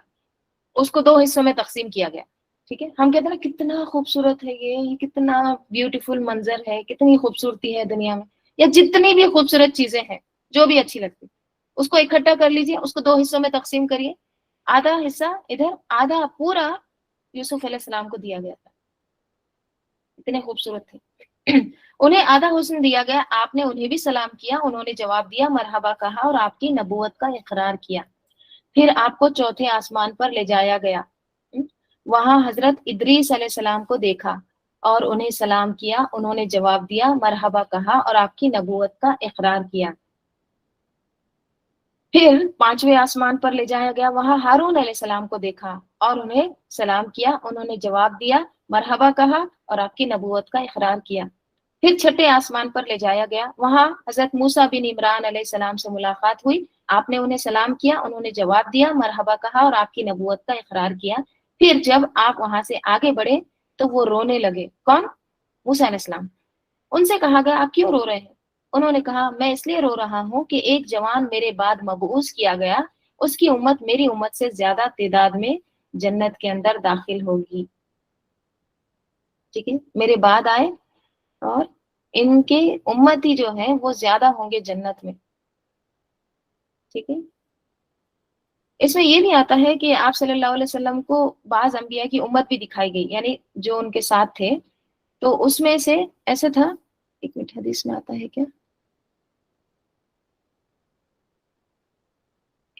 Speaker 1: اس کو 2 حصوں میں تقسیم کیا گیا، ٹھیک ہے؟ ہم کہتے ہیں نا کتنا خوبصورت ہے یہ کتنا بیوٹیفل منظر ہے، کتنی خوبصورتی ہے دنیا میں، یا جتنی بھی خوبصورت چیزیں ہیں جو بھی اچھی لگتی، اس کو اکٹھا کر لیجئے، اس کو 2 حصوں میں تقسیم کریے، آدھا حصہ ادھر، آدھا پورا یوسف علیہ السلام کو دیا گیا تھا، اتنے خوبصورت تھے۔ انہیں آدھا حسن دیا گیا، آپ نے انہیں بھی سلام کیا، انہوں نے جواب دیا، مرحبا کہا اور آپ کی نبوت کا اقرار کیا۔ پھر آپ کو چوتھے آسمان پر لے جایا گیا، وہاں حضرت ادریس علیہ السلام کو دیکھا اور انہیں سلام کیا، انہوں نے جواب دیا، مرحبا کہا اور آپ کی نبوت کا اقرار کیا۔ پھر 5ویں آسمان پر لے جایا گیا، وہاں ہارون علیہ السلام کو دیکھا اور انہیں سلام کیا، انہوں نے جواب دیا، مرحبا کہا اور آپ کی نبوت کا اقرار کیا۔ پھر 6ٹھے آسمان پر لے جایا گیا، وہاں حضرت موسیٰ بن عمران علیہ السلام سے ملاقات ہوئی، آپ نے انہیں سلام کیا، انہوں نے جواب دیا، مرحبا کہا اور آپ کی نبوت کا اقرار کیا۔ پھر جب آپ وہاں سے آگے بڑھے تو وہ رونے لگے، کون؟ موسیٰ علیہ السلام۔ ان سے کہا گیا آپ کیوں رو رہے ہیں؟ انہوں نے کہا میں اس لیے رو رہا ہوں کہ ایک جوان میرے بعد مبعوث کیا گیا، اس کی امت میری امت سے زیادہ تعداد میں جنت کے اندر داخل ہوگی، ٹھیک ہے؟ میرے بعد آئے اور ان کے امتی جو ہیں وہ زیادہ ہوں گے جنت میں، ٹھیک ہے؟ اس میں یہ بھی آتا ہے کہ آپ صلی اللہ علیہ وسلم کو بعض انبیاء کی امت بھی دکھائی گئی، یعنی جو ان کے ساتھ تھے، تو اس میں سے ایسا تھا، ایک منٹ حدیث میں آتا ہے کیا،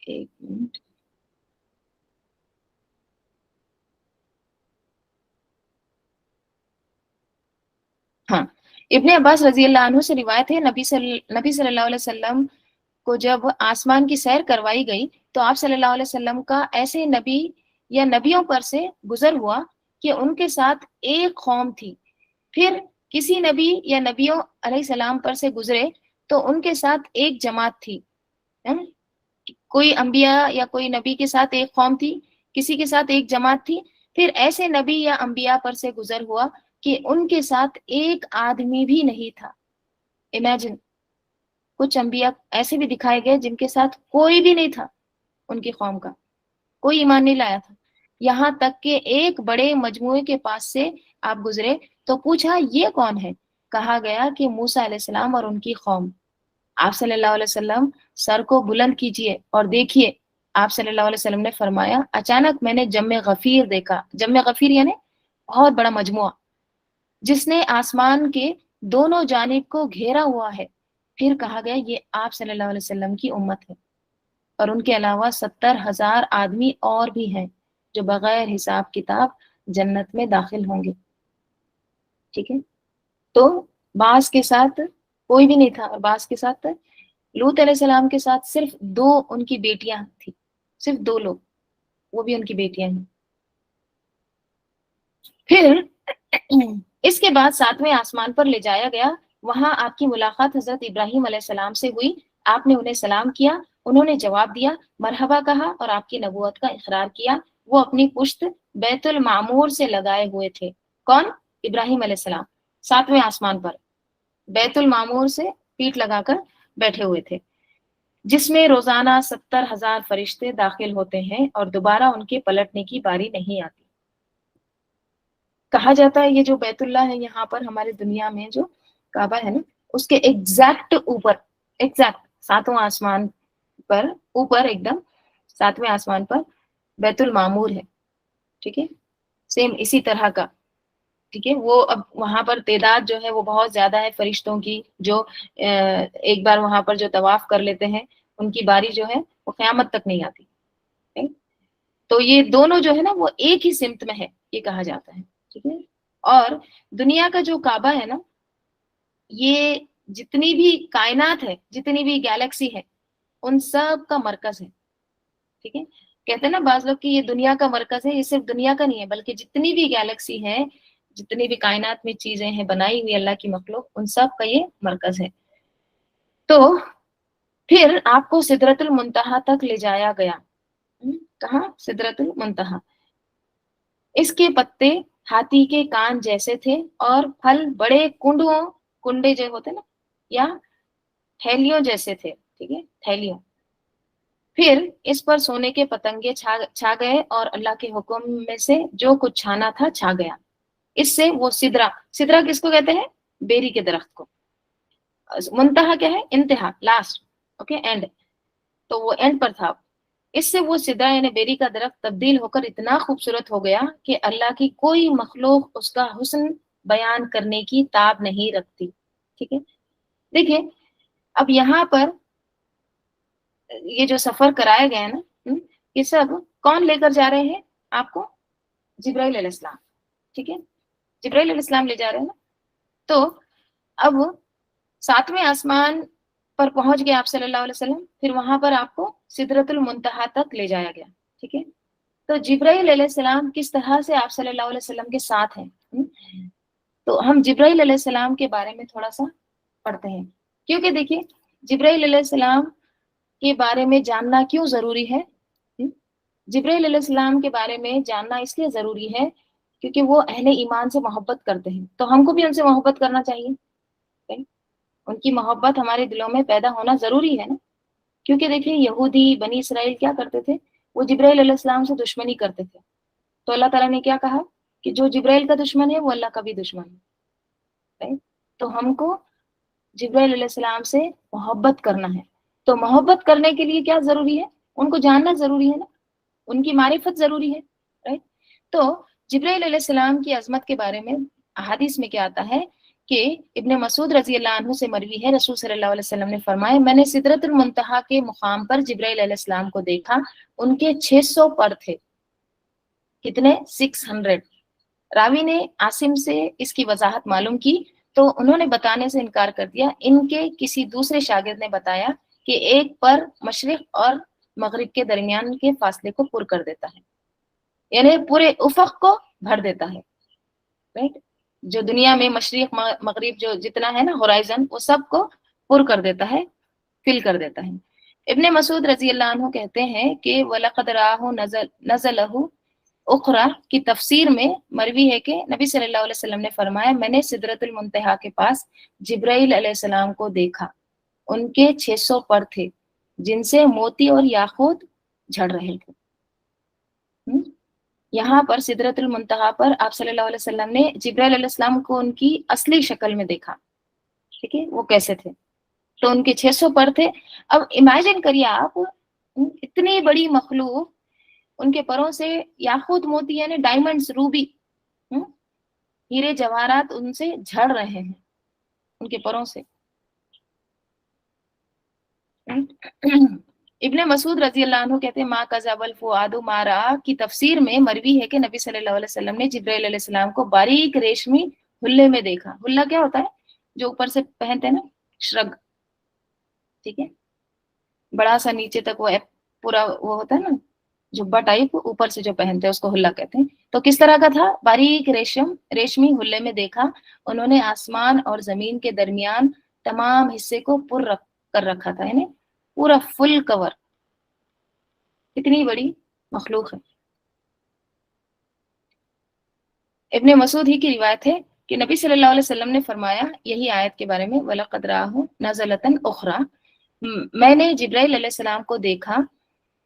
Speaker 1: ایک منٹ، ہاں، ابن عباس رضی اللہ عنہ سے روایت ہے، نبی صلی اللہ علیہ وسلم کو جب آسمان کی سیر کروائی گئی تو آپ صلی اللہ علیہ وسلم کا ایسے نبی یا نبیوں پر سے گزر ہوا کہ ان کے ساتھ ایک قوم تھی، پھر کسی نبی یا نبیوں علیہ السلام پر سے گزرے تو ان کے ساتھ ایک جماعت تھی، کوئی انبیاء یا کوئی نبی کے ساتھ ایک قوم تھی، کسی کے ساتھ ایک جماعت تھی، پھر ایسے نبی یا انبیاء پر سے گزر ہوا کہ ان کے ساتھ ایک آدمی بھی نہیں تھا۔ امیجن، کچھ انبیاء ایسے بھی دکھائے گئے جن کے ساتھ کوئی بھی نہیں تھا ان کی قوم کا، کوئی ایمان نہیں لایا تھا، یہاں تک کہ ایک بڑے مجموعے کے پاس سے آپ گزرے تو پوچھا یہ کون ہے؟ کہا گیا کہ موسیٰ علیہ السلام اور ان کی قوم۔ آپ صلی اللہ علیہ وسلم سر کو بلند کیجئے اور دیکھیے، آپ صلی اللہ علیہ وسلم نے فرمایا اچانک میں نے جم غفیر دیکھا۔ جم غفیر یعنی بہت بڑا مجموعہ جس نے آسمان کے دونوں جانب کو گھیرا ہوا ہے۔ پھر کہا گیا یہ آپ صلی اللہ علیہ وسلم کی امت ہے، اور ان کے علاوہ 70,000 آدمی اور بھی ہیں جو بغیر حساب کتاب جنت میں داخل ہوں گے۔ ٹھیک ہے، تو بعض کے ساتھ کوئی بھی نہیں تھا، اور بعض کے ساتھ لوط علیہ السلام کے ساتھ صرف 2 ان کی بیٹیاں تھیں، صرف 2 لوگ، وہ بھی ان کی بیٹیاں ہیں۔ پھر اس کے بعد 7ویں آسمان پر لے جایا گیا، وہاں آپ کی ملاقات حضرت ابراہیم علیہ السلام سے ہوئی۔ آپ نے انہیں سلام کیا، انہوں نے جواب دیا، مرحبا کہا اور آپ کی نبوت کا اقرار کیا۔ وہ اپنی پشت بیت المعمور سے لگائے ہوئے تھے۔ کون؟ ابراہیم علیہ السلام 7ویں آسمان پر بیت المعمور سے پیٹ لگا کر بیٹھے ہوئے تھے، جس میں روزانہ 70,000 فرشتے داخل ہوتے ہیں اور دوبارہ ان کے پلٹنے کی باری نہیں آتی۔ کہا جاتا ہے یہ جو بیت اللہ ہے یہاں پر ہمارے دنیا میں جو کعبہ ہے نا، اس کے ایگزیکٹ اوپر، ایگزیکٹ 7واں آسمان پر اوپر ایک دم 7ویں آسمان پر بیت المعمور ہے۔ ٹھیک ہے، سیم اسی طرح کا۔ ٹھیک ہے، وہ اب وہاں پر تعداد جو ہے وہ بہت زیادہ ہے فرشتوں کی، جو ایک بار وہاں پر جو طواف کر لیتے ہیں ان کی باری جو ہے وہ قیامت تک نہیں آتی۔ تو یہ دونوں جو ہے نا وہ ایک ہی سمت میں ہے، یہ کہا جاتا ہے۔ ٹھیک ہے، اور دنیا کا جو کعبہ ہے نا، یہ جتنی بھی کائنات ہے، جتنی بھی گیلیکسی ہے، ان سب کا مرکز ہے۔ ٹھیک ہے، کہتے ہیں نا بعض لوگ کہ یہ دنیا کا مرکز ہے، یہ صرف دنیا کا نہیں ہے بلکہ جتنی بھی گیلیکسی ہے، جتنی بھی کائنات میں چیزیں ہیں بنائی ہوئی اللہ کی مخلوق، ان سب کا یہ مرکز ہے۔ تو پھر آپ کو سدرۃ المنتہا تک لے جایا گیا۔ کہاں؟ سدرۃ المنتہا۔ اس کے پتے ہاتھی کے کان جیسے تھے اور پھل بڑے کنڈے جو ہوتے نا یا تھیلیوں جیسے تھے۔ ٹھیک ہے، تھیلیوں۔ پھر اس پر سونے کے پتنگے چھا گئے اور اللہ کے حکم میں سے جو کچھ چھانا تھا چھا گیا۔ اس سے وہ سدرہ کس کو کہتے ہیں؟ بیری کے درخت کو۔ منتہا کیا ہے؟ انتہا، لاسٹ، اوکے، اینڈ، تو وہ اینڈ پر تھا۔ اس سے وہ سدرہ یعنی بیری کا درخت تبدیل ہو کر اتنا خوبصورت ہو گیا کہ اللہ کی کوئی مخلوق اس کا حسن بیان کرنے کی تاب نہیں رکھتی۔ ٹھیک ہے، دیکھیں اب یہاں پر یہ جو سفر کرایا گیا نا، یہ سب کون لے کر جا رہے ہیں آپ کو؟ جبرائیل علیہ السلام۔ ٹھیک ہے، جبرائیل علیہ السلام لے جا رہے ہیں نا۔ تو اب 7ویں آسمان پر پہنچ گئے آپ صلی اللہ علیہ وسلم، پھر وہاں پر آپ کو سدرۃ المنتہا تک لے جایا گیا۔ ٹھیک ہے، تو جبرائیل علیہ السلام کس طرح سے آپ صلی اللہ علیہ وسلم کے ساتھ ہیں، تو ہم جبرائیل علیہ السلام کے بارے میں تھوڑا سا پڑھتے ہیں، کیونکہ دیکھیے جبرائیل علیہ السلام کے بارے میں جاننا کیوں ضروری ہے؟ جبرائیل علیہ السلام کے بارے میں جاننا اس لیے ضروری ہے کیونکہ وہ اہل ایمان سے محبت کرتے ہیں، تو ہم کو بھی ان سے محبت کرنا چاہیے۔ ان کی محبت ہمارے دلوں میں پیدا ہونا ضروری ہے نا، کیونکہ دیکھیں یہودی بنی اسرائیل کیا کرتے تھے؟ وہ جبرائیل علیہ السلام سے دشمنی کرتے تھے، تو اللہ تعالیٰ نے کیا کہا کہ جو جبرائیل کا دشمن ہے وہ اللہ کا بھی دشمن ہے۔ تو ہم کو جبرائیل علیہ السلام سے محبت کرنا ہے، تو محبت کرنے کے لیے کیا ضروری ہے؟ ان کو جاننا ضروری ہے نا، ان کی معرفت ضروری ہے، رائٹ؟ تو جبرائیل علیہ السلام کی عظمت کے بارے میں احادیث میں کیا آتا ہے کہ ابن مسعود رضی اللہ عنہ سے مروی ہے، رسول صلی اللہ علیہ وسلم نے فرمایا میں نے سدرۃ المنتہا کے مقام پر جبرائیل علیہ السلام کو دیکھا، ان کے 600 پر تھے۔ کتنے؟ 600۔ راوی نے عاصم سے اس کی وضاحت معلوم کی تو انہوں نے بتانے سے انکار کر دیا۔ ان کے کسی دوسرے شاگرد نے بتایا کہ ایک پر مشرق اور مغرب کے درمیان کے فاصلے کو پر کر دیتا ہے، یعنی پورے افق کو بھر دیتا ہے، رائٹ؟ جو دنیا میں مشرق مغرب جو جتنا ہے نا ہورائزن، وہ سب کو پر کر دیتا ہے، فل کر دیتا ہے۔ ابن مسعود رضی اللہ عنہ کہتے ہیں کہ وَلَقَدْ رَآهُ نَزَلَهُ اخرا کی تفسیر میں مروی ہے کہ نبی صلی اللہ علیہ وسلم نے فرمایا میں نے سدرۃ المنتہا کے پاس جبرائیل علیہ السلام کو دیکھا۔ ان کے 600 پر تھے جن سے موتی اور یاقوت جھڑ رہے تھے. یہاں پر سدرۃ المنتہا پر آپ صلی اللہ علیہ وسلم نے جبرائیل علیہ السلام کو ان کی اصلی شکل میں دیکھا. ٹھیک ہے، وہ کیسے تھے؟ تو ان کے 600 پر تھے. اب امیجن کریے آپ، اتنی بڑی مخلوق، ان کے پروں سے یاقوت موتی یعنی ڈائمنڈز، روبی، ہیرے جواہرات ان سے جھڑ رہے ہیں ان کے پروں سے. ابن مسعود رضی اللہ عنہ کہتے ہیں ما کذب الفؤاد ما رأى کی تفسیر میں مروی ہے کہ نبی صلی اللہ علیہ وسلم نے جبرائیل علیہ السلام کو باریک ریشمی حلے میں دیکھا. حلہ کیا ہوتا ہے؟ جو اوپر سے پہنتے ہیں نا، شرگ. ٹھیک ہے، بڑا سا نیچے تک وہ پورا وہ ہوتا ہے نا جبہ ٹائپ، اوپر سے جو پہنتے ہیں اس کو حلہ کہتے ہیں. تو کس طرح کا تھا؟ باریک ریشمی حلے میں دیکھا. انہوں نے آسمان اور زمین کے درمیان تمام حصے کو پر کر رکھا تھا، یعنی پورا فل کور. اتنی بڑی مخلوق ہے. ابن مسعود ہی کی روایت ہے کہ نبی صلی اللہ علیہ وسلم نے فرمایا یہی آیت کے بارے میں، وَلَقَدْ رَآهُ نَزْلَةً أُخْرَىٰ، میں نے جبرائیل علیہ السلام کو دیکھا.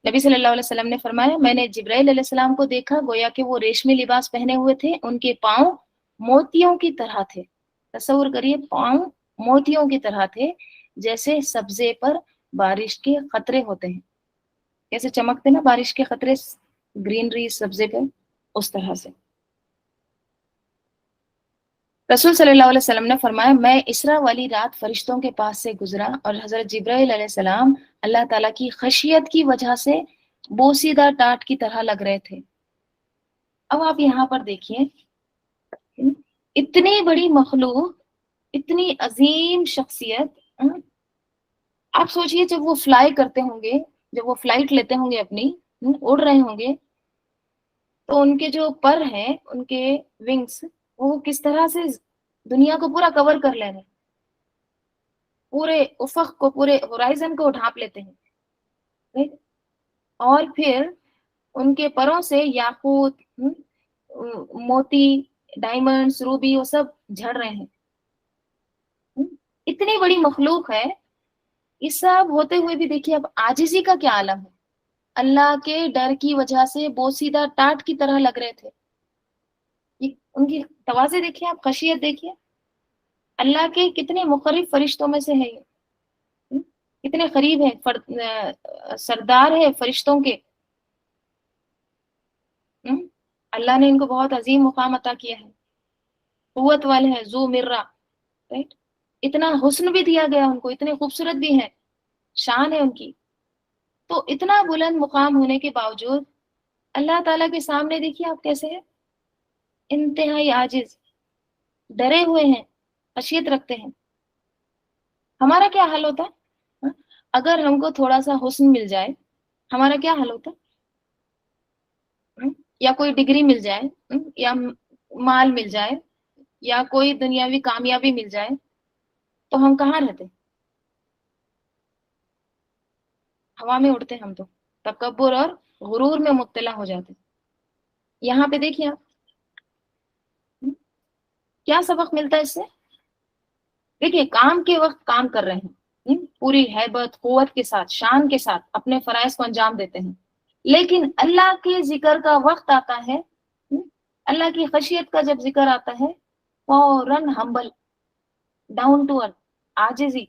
Speaker 1: نبی صلی اللہ علیہ وسلم نے فرمایا میں نے جبرائیل علیہ السلام کو دیکھا، گویا کہ وہ ریشمی لباس پہنے ہوئے تھے، ان کے پاؤں موتیوں کی طرح تھے. تصور کریے، پاؤں موتیوں کی طرح تھے، جیسے سبزے پر بارش کے قطرے ہوتے ہیں، کیسے چمکتے نا بارش کے قطرے گرینری سبزے پہ، اس طرح سے. رسول صلی اللہ علیہ وسلم نے فرمایا میں اسرا والی رات فرشتوں کے پاس سے گزرا اور حضرت جبرائیل علیہ السلام اللہ تعالیٰ کی خشیت کی وجہ سے بوسیدہ ٹاٹ کی طرح لگ رہے تھے. اب آپ یہاں پر دیکھیے، اتنی بڑی مخلوق، اتنی عظیم شخصیت. آپ سوچئے جب وہ فلائی کرتے ہوں گے، جب وہ فلائٹ لیتے ہوں گے اپنی، اڑ رہے ہوں گے، تو ان کے جو پر ہیں، ان کے ونگز، وہ کس طرح سے دنیا کو پورا کور کر لے رہے ہیں، پورے افق کو، پورے ہورائزن کو ڈھانپ لیتے ہیں. اور پھر ان کے پروں سے یاقوت، موتی، ڈائمنڈز، روبی، وہ سب جھڑ رہے ہیں. اتنی بڑی مخلوق ہے. یہ سب ہوتے ہوئے بھی دیکھیے اب عاجزی کا کیا عالم ہے. اللہ کے ڈر کی وجہ سے بوسیدہ ٹاٹ کی طرح لگ رہے تھے. ان کی تواضع دیکھیے آپ، خشیت دیکھیے. اللہ کے کتنے مقرب فرشتوں میں سے ہے یہ، کتنے قریب ہے، سردار ہے فرشتوں کے. اللہ نے ان کو بہت عظیم مقام عطا کیا ہے، قوت والے ہیں، ذو مرہ، رائٹ. اتنا حسن بھی دیا گیا ان کو، اتنے خوبصورت بھی ہیں، شان ہے ان کی. تو اتنا بلند مقام ہونے کے باوجود اللہ تعالیٰ کے سامنے دیکھیے آپ کیسے ہیں، انتہائی عاجز، ڈرے ہوئے ہیں، خشیت رکھتے ہیں. ہمارا کیا حل ہوتا ہے؟ اگر ہم کو تھوڑا سا حسن مل جائے، ہمارا کیا حل ہوتا ہے؟ یا کوئی ڈگری مل جائے، یا مال مل جائے، یا کوئی دنیاوی کامیابی مل جائے، تو ہم کہاں رہتے؟ ہوا میں اڑتے. ہم تو تکبر اور غرور میں مبتلا ہو جاتے. یہاں پہ دیکھیے آپ کیا سبق ملتا ہے اس سے. دیکھیے کام کے وقت کام کر رہے ہیں، پوری ہیبت، قوت کے ساتھ، شان کے ساتھ اپنے فرائض کو انجام دیتے ہیں، لیکن اللہ کے ذکر کا وقت آتا ہے، اللہ کی خشیت کا جب ذکر آتا ہے، فوراً ہمبل، ڈاؤن ٹو ارتھ، عاجزی.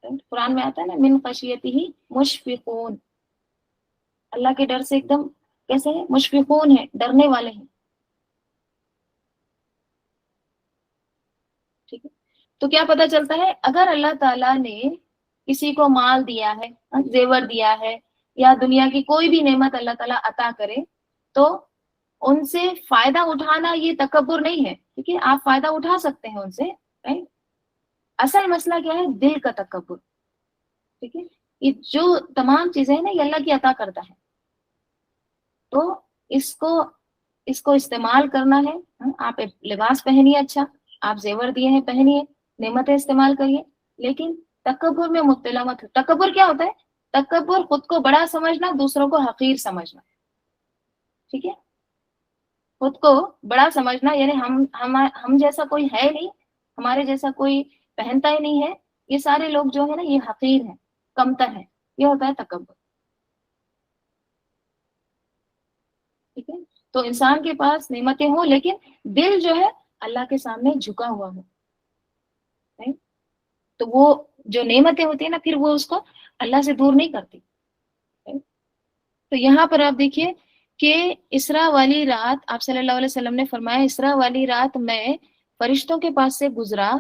Speaker 1: قرآن میں آتا ہے نا من خشیتہ مشفقون، اللہ کے ڈر سے ایک دم کیسے ہیں؟ مشفقون ہیں، ڈرنے والے ہیں. ٹھیک ہے، تو کیا پتہ چلتا ہے؟ اگر اللہ تعالیٰ نے کسی کو مال دیا ہے، زیور دیا ہے، یا دنیا کی کوئی بھی نعمت اللہ تعالیٰ عطا کرے، تو ان سے فائدہ اٹھانا یہ تکبر نہیں ہے. ٹھیک ہے، آپ فائدہ اٹھا سکتے ہیں ان سے، right؟ اصل مسئلہ کیا ہے؟ دل کا تکبر. ٹھیک ہے، یہ جو تمام چیزیں ہیں نا، یہ اللہ کی عطا کرتا ہے، تو اس کو استعمال کرنا ہے. آپ لباس پہنیے، اچھا، آپ زیور دیے ہیں پہنیے، نعمتیں استعمال کریے، لیکن تکبر میں مبتلا مت ہو. تکبر کیا ہوتا ہے؟ تکبر خود کو بڑا سمجھنا، دوسروں کو حقیر سمجھنا. ٹھیک ہے، خود کو بڑا سمجھنا، یعنی ہم جیسا کوئی ہے نہیں، ہمارے جیسا کوئی پہنتا ہی نہیں ہے، یہ سارے لوگ جو ہے نا یہ حقیر ہیں، کمتر ہیں، یہ ہوتا ہے تکبر. ٹھیک ہے، تو انسان کے پاس نعمتیں ہوں لیکن دل جو ہے اللہ کے سامنے جھکا ہوا ہو، right؟ تو وہ جو نعمتیں ہوتی ہیں نا پھر وہ اس کو اللہ سے دور نہیں کرتی. right؟ تو یہاں پر آپ دیکھیے کہ اسراء والی رات آپ صلی اللہ علیہ وسلم نے فرمایا اسراء والی رات میں فرشتوں کے پاس سے گزرا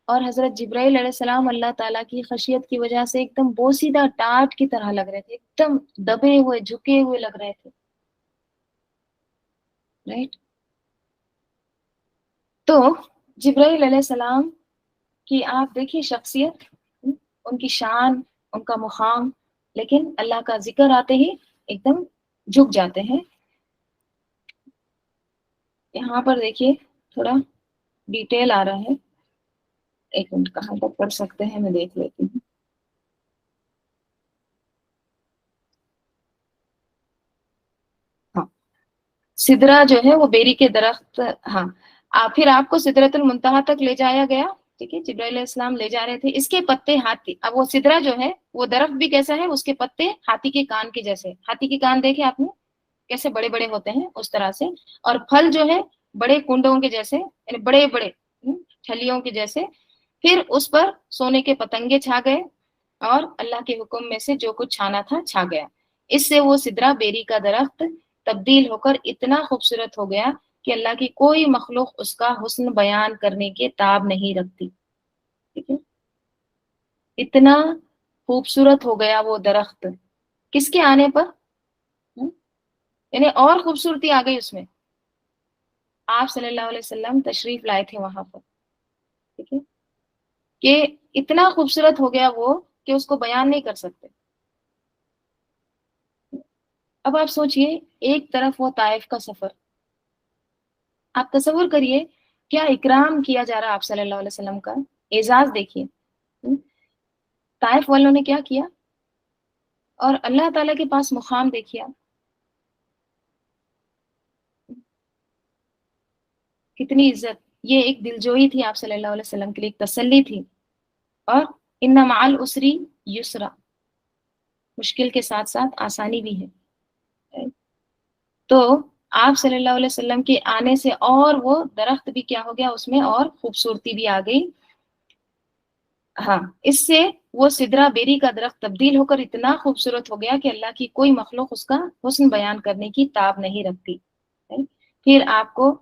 Speaker 1: اور حضرت جبرائیل علیہ السلام اللہ تعالیٰ کی خشیت کی وجہ سے ایک دم بوسیدہ ٹاٹ کی طرح لگ رہے تھے، ایک دم دبے ہوئے جھکے ہوئے لگ رہے تھے. رائٹ، تو جبرائیل علیہ السلام کی آپ دیکھیے شخصیت، ان کی شان، ان کا مقام، لیکن اللہ کا ذکر آتے ہی ایک دم جھک جاتے ہیں. یہاں پر دیکھیے تھوڑا ڈیٹیل آ رہا ہے، ایک منٹ کہاں تک پڑھ سکتے ہیں میں دیکھ لیتی ہوں. ہاں، سدرا جو ہے وہ بیری کے درخت، ہاں پھر آپ کو سدرۃ المنتہا تک لے جایا گیا. ٹھیک ہے، جبرائیل علیہ السلام لے جا رہے تھے، اس کے پتے ہاتھی، اب وہ سدرا جو ہے وہ درخت بھی کیسا ہے، اس کے پتے ہاتھی کے کان کے جیسے، ہاتھی کے کان دیکھے آپ نے کیسے بڑے بڑے ہوتے ہیں اس طرح سے، اور پھل جو ہے بڑے کنڈوں کے جیسے، یعنی بڑے بڑے ٹھلیوں کے جیسے. پھر اس پر سونے کے پتنگے چھا گئے اور اللہ کے حکم میں سے جو کچھ چھانا تھا چھا گیا. اس سے وہ سدرا بیری کا درخت تبدیل ہو کر اتنا خوبصورت ہو گیا کہ اللہ کی کوئی مخلوق اس کا حسن بیان کرنے کے تاب نہیں رکھتی. ٹھیک ہے، اتنا خوبصورت ہو گیا وہ درخت کس کے آنے پر، یعنی اور خوبصورتی آ گئی اس میں. آپ صلی اللہ علیہ وسلم تشریف لائے تھے وہاں پر. ٹھیک ہے، کہ اتنا خوبصورت ہو گیا وہ کہ اس کو بیان نہیں کر سکتے. اب آپ سوچئے ایک طرف وہ طائف کا سفر، آپ تصور کریے کیا اکرام کیا جا رہا آپ صلی اللہ علیہ وسلم کا، اعزاز دیکھیے. طائف والوں نے کیا کیا، اور اللہ تعالیٰ کے پاس مقام دیکھیا، کتنی عزت. یہ ایک دلجوئی تھی آپ صلی اللہ علیہ وسلم کے لیے، ایک تسلی تھی. اور ان مع العسری یسرا، مشکل کے ساتھ ساتھ آسانی بھی ہے. تو آپ صلی اللہ علیہ وسلم کے آنے سے اور وہ درخت بھی کیا ہو گیا، اس میں اور خوبصورتی بھی آ گئی. ہاں، اس سے وہ سدرا بیری کا درخت تبدیل ہو کر اتنا خوبصورت ہو گیا کہ اللہ کی کوئی مخلوق اس کا حسن بیان کرنے کی تاب نہیں رکھتی. پھر آپ کو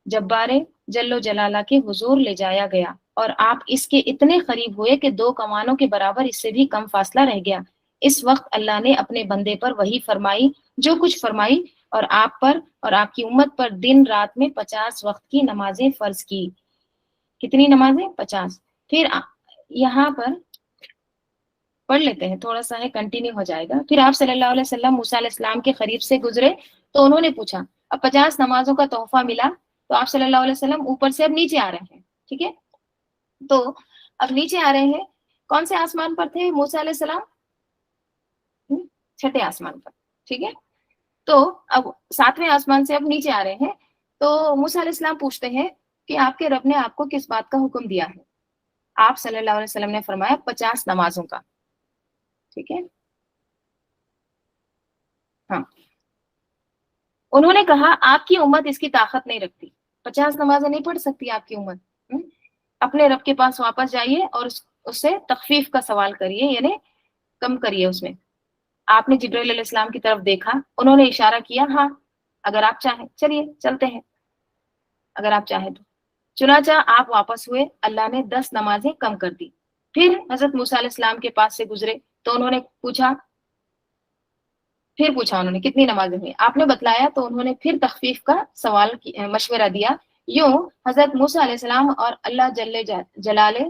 Speaker 1: جبار جل و جلالہ کے حضور لے جایا گیا اور آپ اس کے اتنے قریب ہوئے کہ 2 کمانوں کے برابر اس سے بھی کم فاصلہ رہ گیا. اس وقت اللہ نے اپنے بندے پر وحی فرمائی، جو کچھ فرمائی، اور آپ پر اور آپ کی امت پر دن رات میں 50 وقت کی نمازیں فرض کی. کتنی نمازیں؟ 50. پھر یہاں پر پڑھ لیتے ہیں، تھوڑا سا ہے کنٹینیو ہو جائے گا. پھر آپ صلی اللہ علیہ وسلم موسیٰ علیہ السلام کے قریب سے گزرے تو انہوں نے پوچھا، اب 50 نمازوں کا تحفہ ملا تو آپ صلی اللہ علیہ وسلم اوپر سے اب نیچے آ رہے ہیں. ٹھیک ہے، تو اب نیچے آ رہے ہیں، کون سے آسمان پر تھے موسیٰ علیہ السلام؟ 6 آسمان پر. ٹھیک ہے، تو اب 7ویں آسمان سے اب نیچے آ رہے ہیں. تو موسیٰ علیہ السلام پوچھتے ہیں کہ آپ کے رب نے آپ کو کس بات کا حکم دیا ہے؟ آپ صلی اللہ علیہ وسلم نے فرمایا 50 نمازوں کا. ٹھیک ہے، ہاں. انہوں نے کہا آپ کی امت اس کی طاقت نہیں رکھتی، 50 نمازیں نہیں پڑھ سکتی آپ کی امت. اپنے رب کے پاس واپس جائیے اور اس سے تخفیف کا سوال کریے، یعنی کم کریے اس میں. آپ نے جبرائیل علیہ السلام کی طرف دیکھا، انہوں نے اشارہ کیا، ہاں اگر آپ چاہیں چلیے چلتے ہیں، اگر آپ چاہیں تو. چنانچہ آپ واپس ہوئے، اللہ نے 10 نمازیں کم کر دی. پھر حضرت موسیٰ علیہ السلام کے پاس سے گزرے تو انہوں نے پوچھا انہوں نے کتنی نمازیں ہوئی، آپ نے بتلایا تو انہوں نے پھر تخفیف کا سوال مشورہ دیا. یوں حضرت موسیٰ علیہ السلام اور اللہ جل جلالہ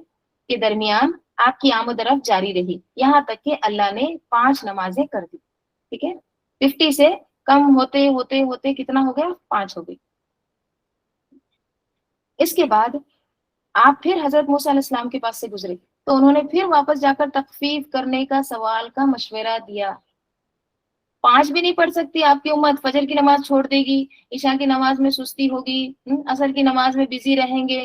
Speaker 1: کے درمیان آپ کی آمد و رفت جاری رہی، یہاں تک کہ اللہ نے 5 نمازیں کر دی. ٹھیک ہے، 50 سے کم ہوتے ہوتے ہوتے کتنا ہو گیا؟ 5 ہو گئی. اس کے بعد آپ پھر حضرت موسیٰ علیہ السلام کے پاس سے گزرے تو انہوں نے پھر واپس جا کر تخفیف کرنے کا سوال کا مشورہ دیا. 5 بھی نہیں پڑھ سکتی آپ کی امت، فجر کی نماز چھوڑ دے گی، عشاء کی نماز میں سستی ہوگی، عصر کی نماز میں بزی رہیں گے.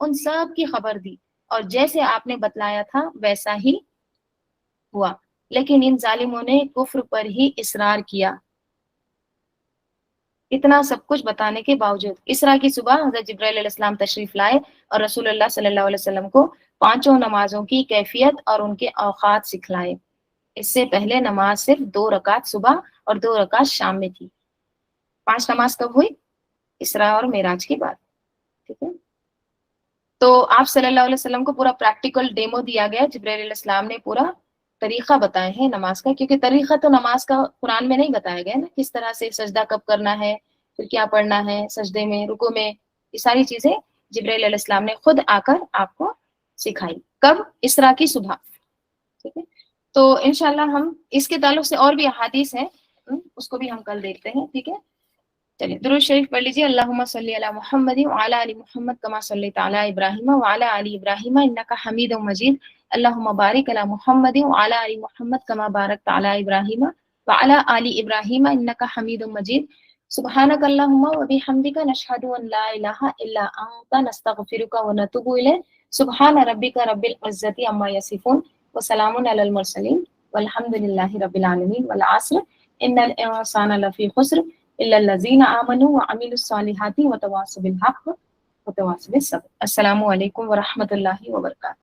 Speaker 1: ان سب کی خبر دی اور جیسے آپ نے بتلایا تھا ویسا ہی ہوا، لیکن ان ظالموں نے کفر پر ہی اصرار کیا۔ اتنا سب کچھ بتانے کے باوجود اسرا کی صبح حضرت جبرائیل علیہ السلام تشریف لائے اور رسول اللہ صلی اللہ علیہ وسلم کو 5 نمازوں کی کیفیت اور ان کے اوقات سکھلائے۔ اس سے پہلے نماز صرف 2 رکعت صبح اور 2 رکعت شام میں تھی۔ 5 نماز کب ہوئی؟ اسرا اور معراج کی بات، ٹھیک ہے۔ تو آپ صلی اللہ علیہ وسلم کو پورا پریکٹیکل ڈیمو دیا گیا، جبرائیل علیہ السلام نے پورا طریقہ بتائے ہیں نماز کا، کیونکہ طریقہ تو نماز کا قرآن میں نہیں بتایا گیا نا، کس طرح سے سجدہ کب کرنا ہے، پھر کیا پڑھنا ہے سجدے میں، رکوع میں، یہ ساری چیزیں جبرائیل علیہ السلام نے خود آ کر آپ کو سکھائی۔ کب؟ اسرا کی صبح، ٹھیک ہے۔ تو انشاءاللہ ہم اس کے تعلق سے اور بھی احادیث ہیں، اس کو بھی ہم کل دیکھتے ہیں، ٹھیک ہے۔ چلیے درود شریف پڑھ لیجیے۔ اللہم صلی علی محمد وعلی آل محمد کما صلیت علی ابراہیم وعلی آل ابراہیم انک حمید مجید۔ اللہم بارک علی محمد وعلی آل محمد کما بارکت علی ابراہیم وعلی آل ابراہیم انک حمید مجید۔ سبحانک اللہم وبحمدک نشہد ان لا الہ الا انت نستغفرک ونتوب الیک۔ سبحان ربک رب العزۃ عما یصفون وسلام علی المرسلین والحمد للہ رب العالمین۔ والعصر ان الانسان لفی خسر الا الذین آمنوا وعملوا الصالحات وتواصوا بالحق وتواصوا بالصبر۔ السلام علیکم ورحمۃ اللہ وبرکاتہ۔